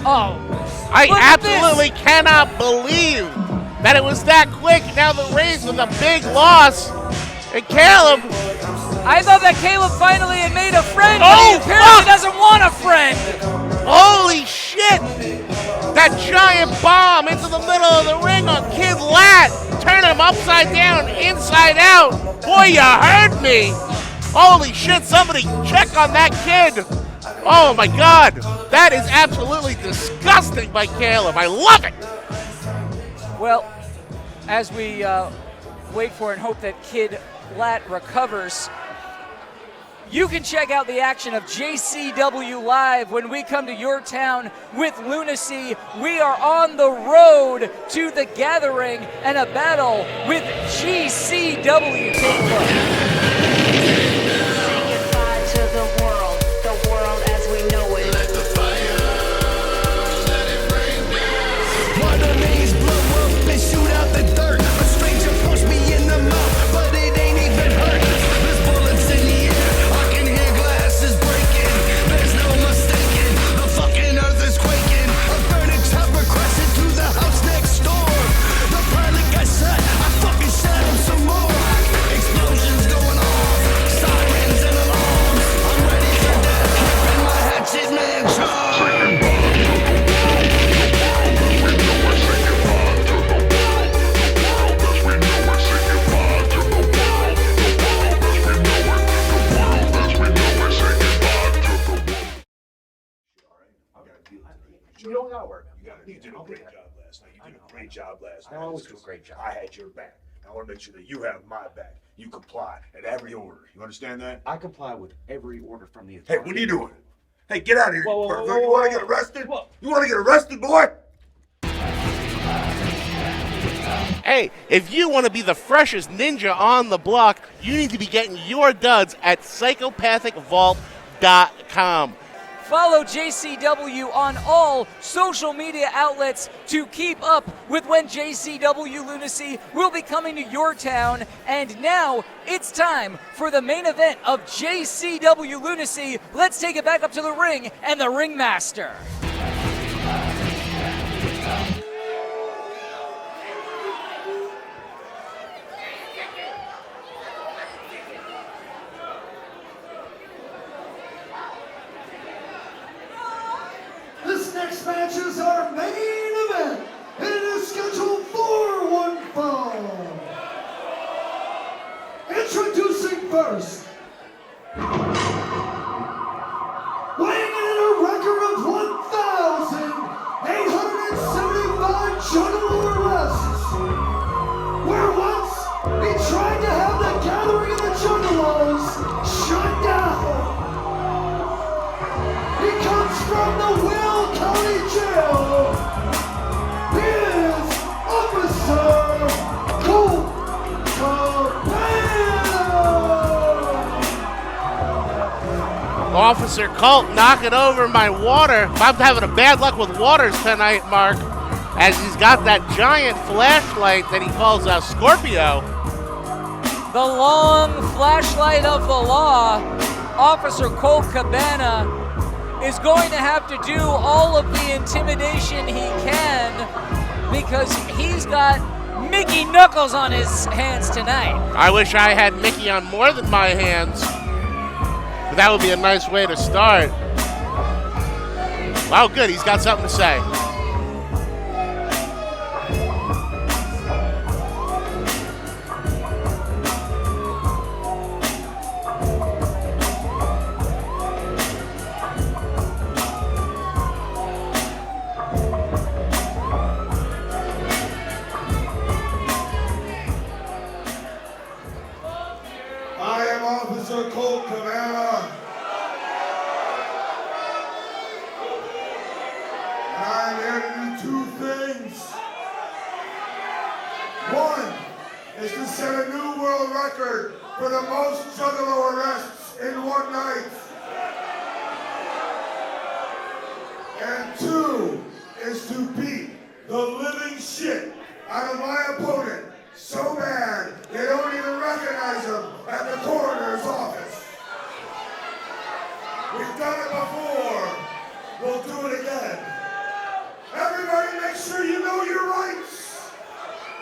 Oh, I absolutely cannot believe that it was that quick. Now the Wraith with a big loss. And Caleb. I thought that Caleb finally had made a friend, but Oh, he apparently fuck! doesn't want a friend. Holy shit! That giant bomb into the middle of the ring on Kid Lat. Turn him upside down, inside out. Boy, you heard me. Holy shit, somebody check on that kid. Oh my God. That is absolutely disgusting by Caleb. I love it. Well, as we wait for and hope that Kid Lat recovers, You can check out the action of JCW Live when we come to your town with Lunacy. We are on the road to the gathering and a battle with JCW. Take a look. Say goodbye to the world as we know it. Let the fire, let it rain down. One of these blow up and shoot out the dirt. A stranger punched me in the mouth, but it ain't even hurt. There's bullets in the air, I can hear glasses breaking. There's no mistaking, the fucking earth is quaking. A burning chopper crashing through the house next door. The pilot got shot, I fucking shot him some more. Explosions going off, sirens and alarms. I'm ready for death, ripping my hatchet man charm. You don't gotta work. You did a great job last night. You did a great job last night. I always do a great job. I had your back. I want to make sure that you have my back. You comply at every order. You understand that? I comply with every order from the Hey, authority. what are you doing? Hey, get out of here, Whoa, you whoa, pervert. whoa, You want whoa, to get arrested? whoa. You want to get arrested, boy? Hey, if you want to be the freshest ninja on the block, you need to be getting your duds at psychopathicvault.com. Follow JCW on all social media outlets to keep up with when JCW Lunacy will be coming to your town. And now it's time for the main event of JCW Lunacy. Let's take it back up to the ring and the ringmaster. This next match is our main event, and it is scheduled for one fall. Introducing first, weighing in at a record of 1,875 Juggalo arrests, where once he tried to have the gathering of the Juggalos shut down. He comes from the Will County Jail. He is Officer Colt Cabana. Officer Colt knocking over my water. I'm having a bad luck with waters tonight, Mark, as he's got that giant flashlight that he calls a Scorpio. The long flashlight of the law, Officer Colt Cabana, is going to have to do all of the intimidation he can because he's got Mickey Knuckles on his hands tonight. I wish I had Mickey on more than my hands, but that would be a nice way to start. Wow, good, he's got something to say. I am Officer Colt Cabana. And I am here to do two things. One is to set a new world record for the most Juggalo arrests in one night. And two is to beat the living shit out of my opponent so bad they don't even recognize him at the coroner's office. We've done it before. We'll do it again. Everybody make sure you know your rights.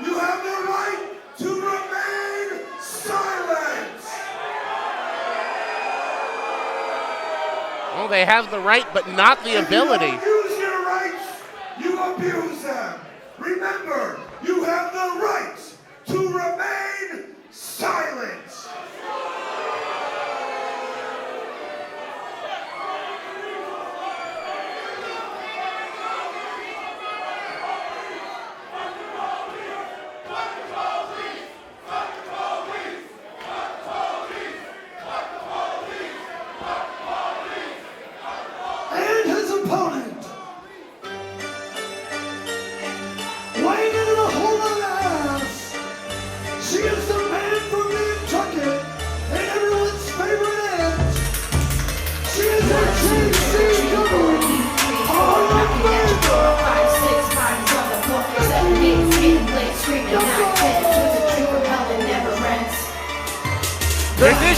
You have the right to remain silent. Well, they have the right, but not the ability. If you don't use your rights, you abuse them. Remember, you have the right to remain silent.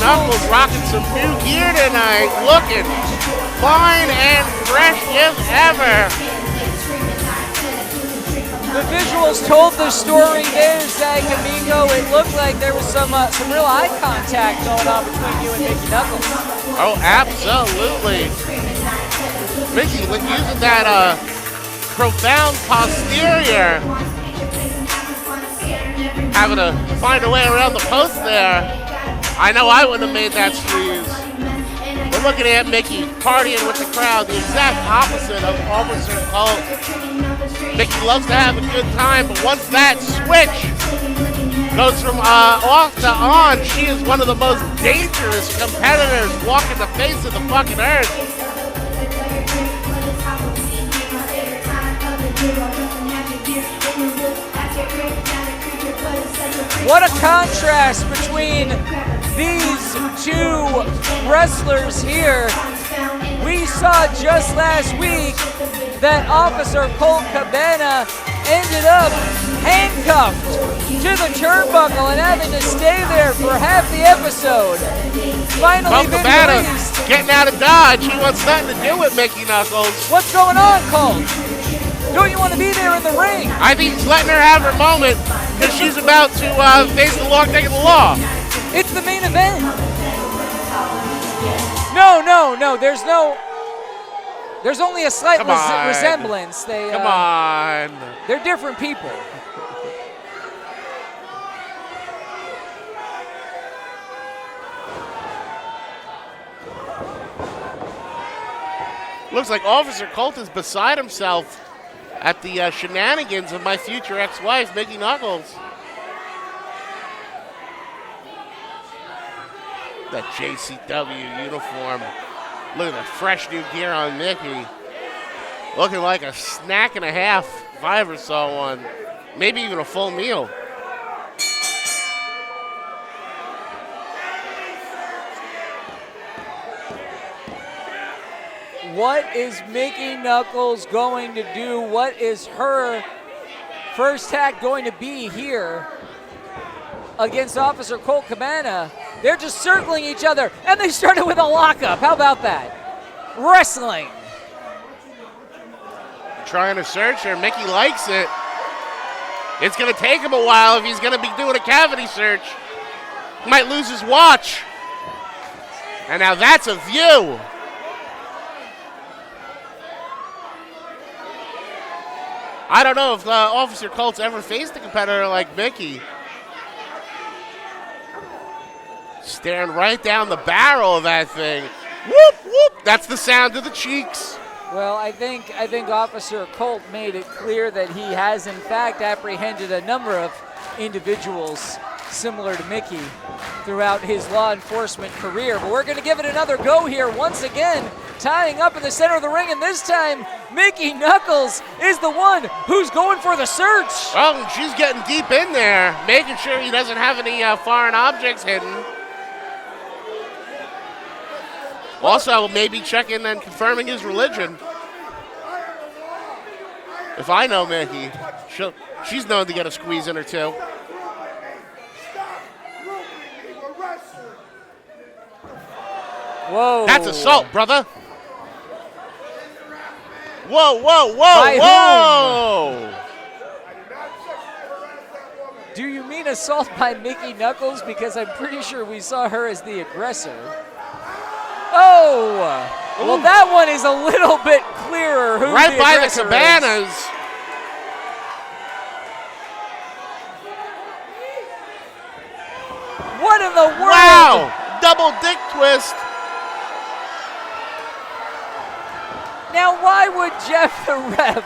Knuckles rocking some new gear tonight, looking fine and fresh as ever. The visuals told the story there, Zach Amigo. It looked like there was some real eye contact going on between you and Mickey Knuckles. Oh, absolutely. Mickey using that profound posterior. Having to find a way around the post there. I know I wouldn't have made that squeeze. We're looking at Mickey partying with the crowd, the exact opposite of Officer Colt. Mickey loves to have a good time, but once that switch goes from off to on, she is one of the most dangerous competitors walking the face of the fucking earth. What a contrast between these two wrestlers here. We saw just last week that Officer Colt Cabana ended up handcuffed to the turnbuckle and having to stay there for half the episode. Finally, Colt Cabana getting out of Dodge. He wants nothing to do with Mickey Knuckles. What's going on, Colt? Don't you want to be there in the ring? I think he's letting her have her moment because she's about to face the long neck of the law. It's the main event. No. There's only a slight resemblance. Come on. They're different people. Looks like Officer Colt is beside himself at the shenanigans of my future ex-wife, Mickey Knuckles. That JCW uniform. Look at the fresh new gear on Mickey. Looking like a snack and a half, 5 or so one. Maybe even a full meal. What is Mickey Knuckles going to do? What is her first attack going to be here against Officer Colt Cabana? They're just circling each other, and they started with a lockup. How about that? Wrestling. Trying to search her. Mickey likes it. It's going to take him a while if he's going to be doing a cavity search. He might lose his watch. And now that's a view. I don't know if Officer Colt's ever faced a competitor like Mickey. Staring right down the barrel of that thing. Whoop, whoop. That's the sound of the cheeks. Well, I think Officer Colt made it clear that he has, in fact, apprehended a number of individuals similar to Mickey throughout his law enforcement career. But we're going to give it another go here once again, tying up in the center of the ring, and this time Mickey Knuckles is the one who's going for the search. Well, she's getting deep in there, making sure he doesn't have any foreign objects hidden. Also, maybe checking and confirming his religion. If I know Mickey, she's known to get a squeeze in her too. Whoa. That's assault, brother. Whoa, whoa, whoa, By whoa. Do you mean assault by Mickey Knuckles? Because I'm pretty sure we saw her as the aggressor. Oh! Well, that one is a little bit clearer who right the by the aggressor cabanas. is. What in the world? Wow! Double dick twist. Now, why would Jeff the ref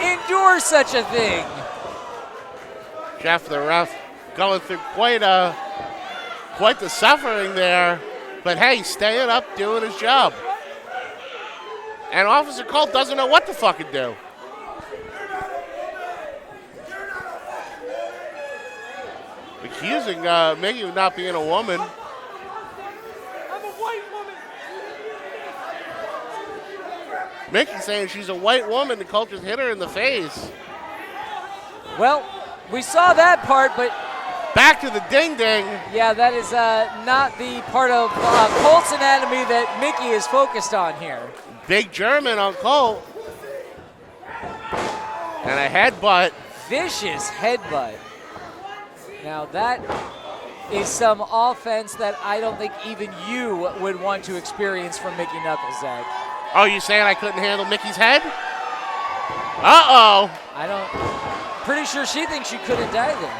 endure such a thing? Jeff the ref going through quite the suffering there. But hey, staying up, doing his job. And Officer Colt doesn't know what to fucking do. Accusing Mickey of not being a woman. I'm a white woman. Mickey saying she's a white woman, and Colt just hit her in the face. Well, we saw that part, but Back to the ding-ding. Yeah, that is not the part of Colt's anatomy that Mickey is focused on here. Big German on Colt. And a headbutt. Vicious headbutt. Now that is some offense that I don't think even you would want to experience from Mickey Knuckles, Zach. Oh, you saying I couldn't handle Mickey's head? Uh-oh. Pretty sure she thinks she couldn't either.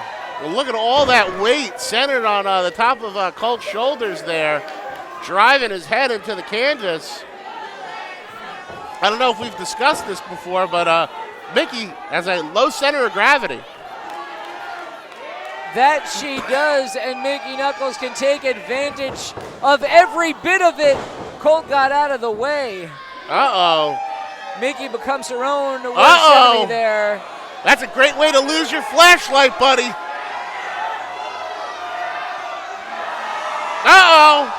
Well, look at all that weight centered on the top of Colt's shoulders there, driving his head into the canvas. I don't know if we've discussed this before, but Mickey has a low center of gravity. That she does, and Mickey Knuckles can take advantage of every bit of it. Colt got out of the way. Uh-oh. Mickey becomes her own worst Uh-oh. enemy there. That's a great way to lose your flashlight, buddy. Uh-oh.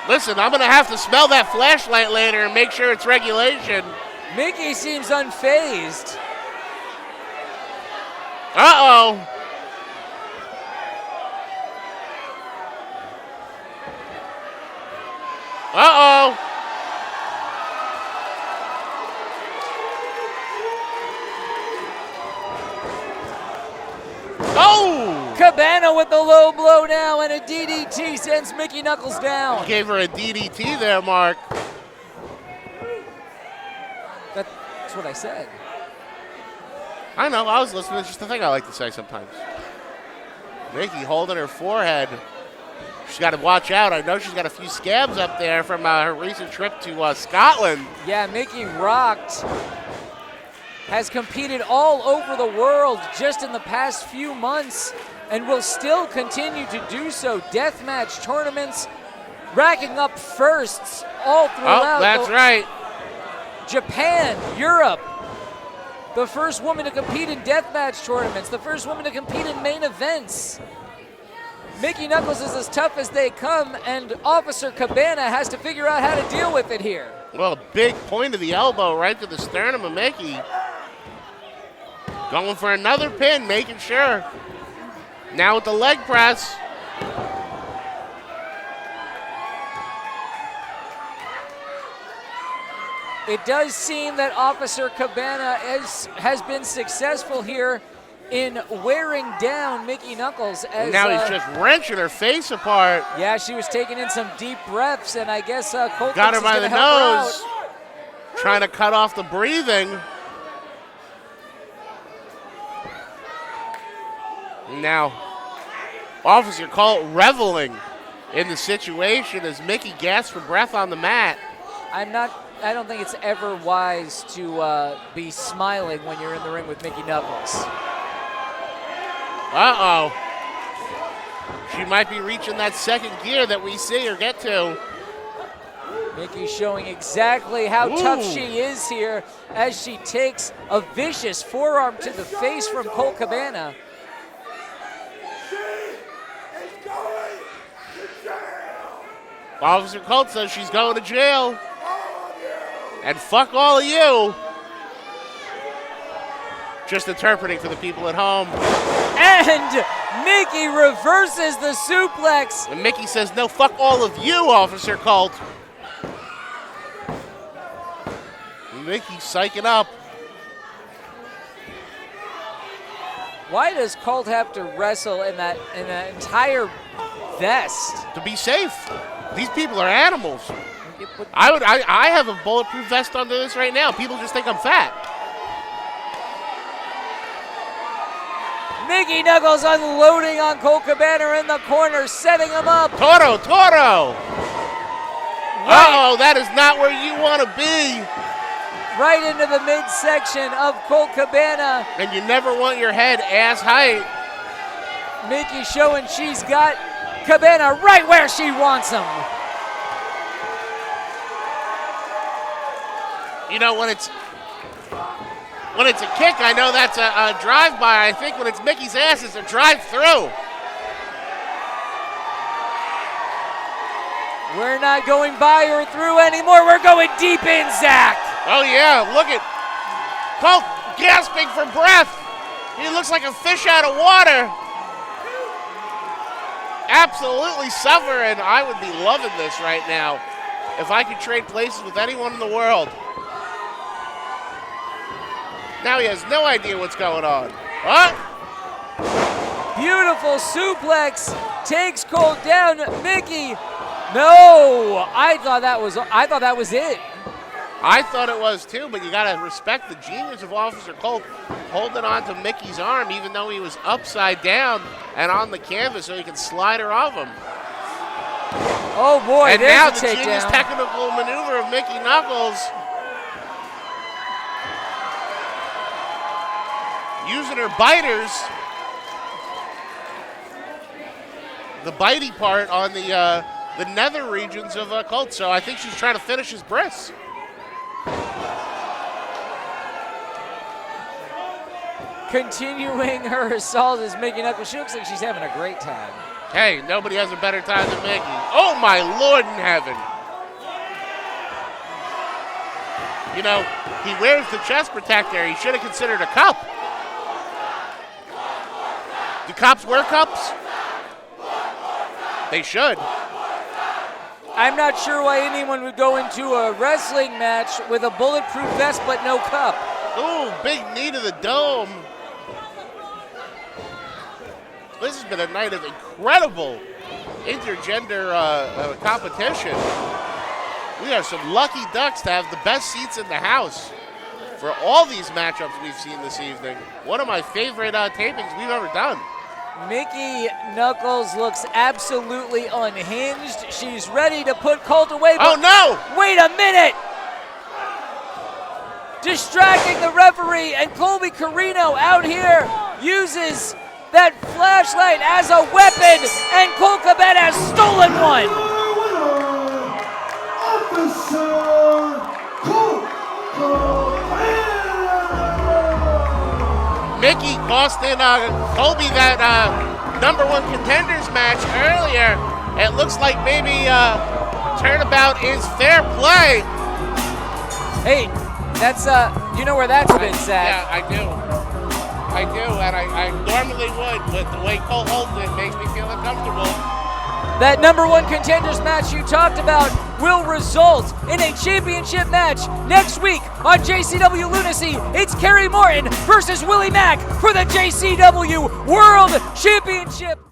Listen, I'm going to have to smell that flashlight later and make sure it's regulation. Mickey seems unfazed. Uh-oh. Uh-oh. Oh! Cabana with the low blow now, and a DDT sends Mickey Knuckles down. Gave her a DDT there, Mark. That's what I said. I know, I was listening. It's just the thing I like to say sometimes. Mickey holding her forehead. She's got to watch out. I know she's got a few scabs up there from her recent trip to Scotland. Yeah, Mickey rocked. Has competed all over the world just in the past few months and will still continue to do so. Deathmatch tournaments, racking up firsts all throughout. Oh, that's right. Japan, Europe. The first woman to compete in deathmatch tournaments, the first woman to compete in main events. Mickey Knuckles is as tough as they come, and Officer Cabana has to figure out how to deal with it here. Well, a big point of the elbow right to the sternum of Mickey. Going for another pin, making sure. Now with the leg press. It does seem that Officer Cabana has been successful here in wearing down Mickey Knuckles. As, now he's just wrenching her face apart. Yeah, she was taking in some deep breaths, and I guess Colt got her is by gonna the help her nose. out. Trying to cut off the breathing. Now, Officer Colt reveling in the situation as Mickey gasps for breath on the mat. I don't think it's ever wise to be smiling when you're in the ring with Mickey Knuckles. Uh-oh. She might be reaching that second gear that we see her get to. Mickey showing exactly how tough she is here as she takes a vicious forearm to the face from Colt Cabana. Officer Colt says she's going to jail. And fuck all of you. Just interpreting for the people at home. And Mickey reverses the suplex. And Mickey says, no, fuck all of you, Officer Colt. Mickey's psyching up. Why does Colt have to wrestle in that entire vest? To be safe. These people are animals. I have a bulletproof vest under this right now. People just think I'm fat. Mickey Knuckles unloading on Colt Cabana in the corner, setting him up. Toro! Uh-oh, that is not where you want to be. Right into the midsection of Colt Cabana. And you never want your head ass height. Mickey showing she's got Cabana right where she wants him. You know, when it's a kick, I know that's a drive-by. I think when it's Mickey's ass, it's a drive-through. We're not going by or through anymore. We're going deep in, Zach. Oh, yeah. Look at Colt gasping for breath. He looks like a fish out of water. Absolutely suffering. I would be loving this right now if I could trade places with anyone in the world. Now he has no idea what's going on. What? Beautiful suplex takes Colt down. Mickey, no! I thought that was it. I thought it was too, but you gotta respect the genius of Officer Colt holding on to Mickey's arm even though he was upside down and on the canvas so he can slide her off him. Oh boy, and there's now a the takedown. genius technical maneuver of Mickey Knuckles. Using her biters. The bitey part on the nether regions of Colt, so I think she's trying to finish his bris. Continuing her assault is Mickey Knuckles. She looks like she's having a great time. Hey, nobody has a better time than Mickey. Oh my Lord in heaven. You know, he wears the chest protector. He should have considered a cup. Do cops wear cups? They should. I'm not sure why anyone would go into a wrestling match with a bulletproof vest but no cup. Ooh, big knee to the dome. This has been a night of incredible intergender competition. We are some lucky ducks to have the best seats in the house for all these matchups we've seen this evening. One of my favorite tapings we've ever done. Mickey Knuckles looks absolutely unhinged. She's ready to put Colt away. Oh no! Wait a minute! Distracting the referee, and Colby Carino out here uses that flashlight as a weapon, and Colt Cabana has stolen one. Mickey costing Colby that #1 contenders match earlier. It looks like maybe turnabout is fair play. Hey, that's you know where that's been, Zach. Yeah, I do, and I normally would, but the way Colt holds it makes me feel uncomfortable. That #1 contenders match you talked about will result in a championship match next week on JCW Lunacy. It's Kerry Morton versus Willie Mack for the JCW World Championship.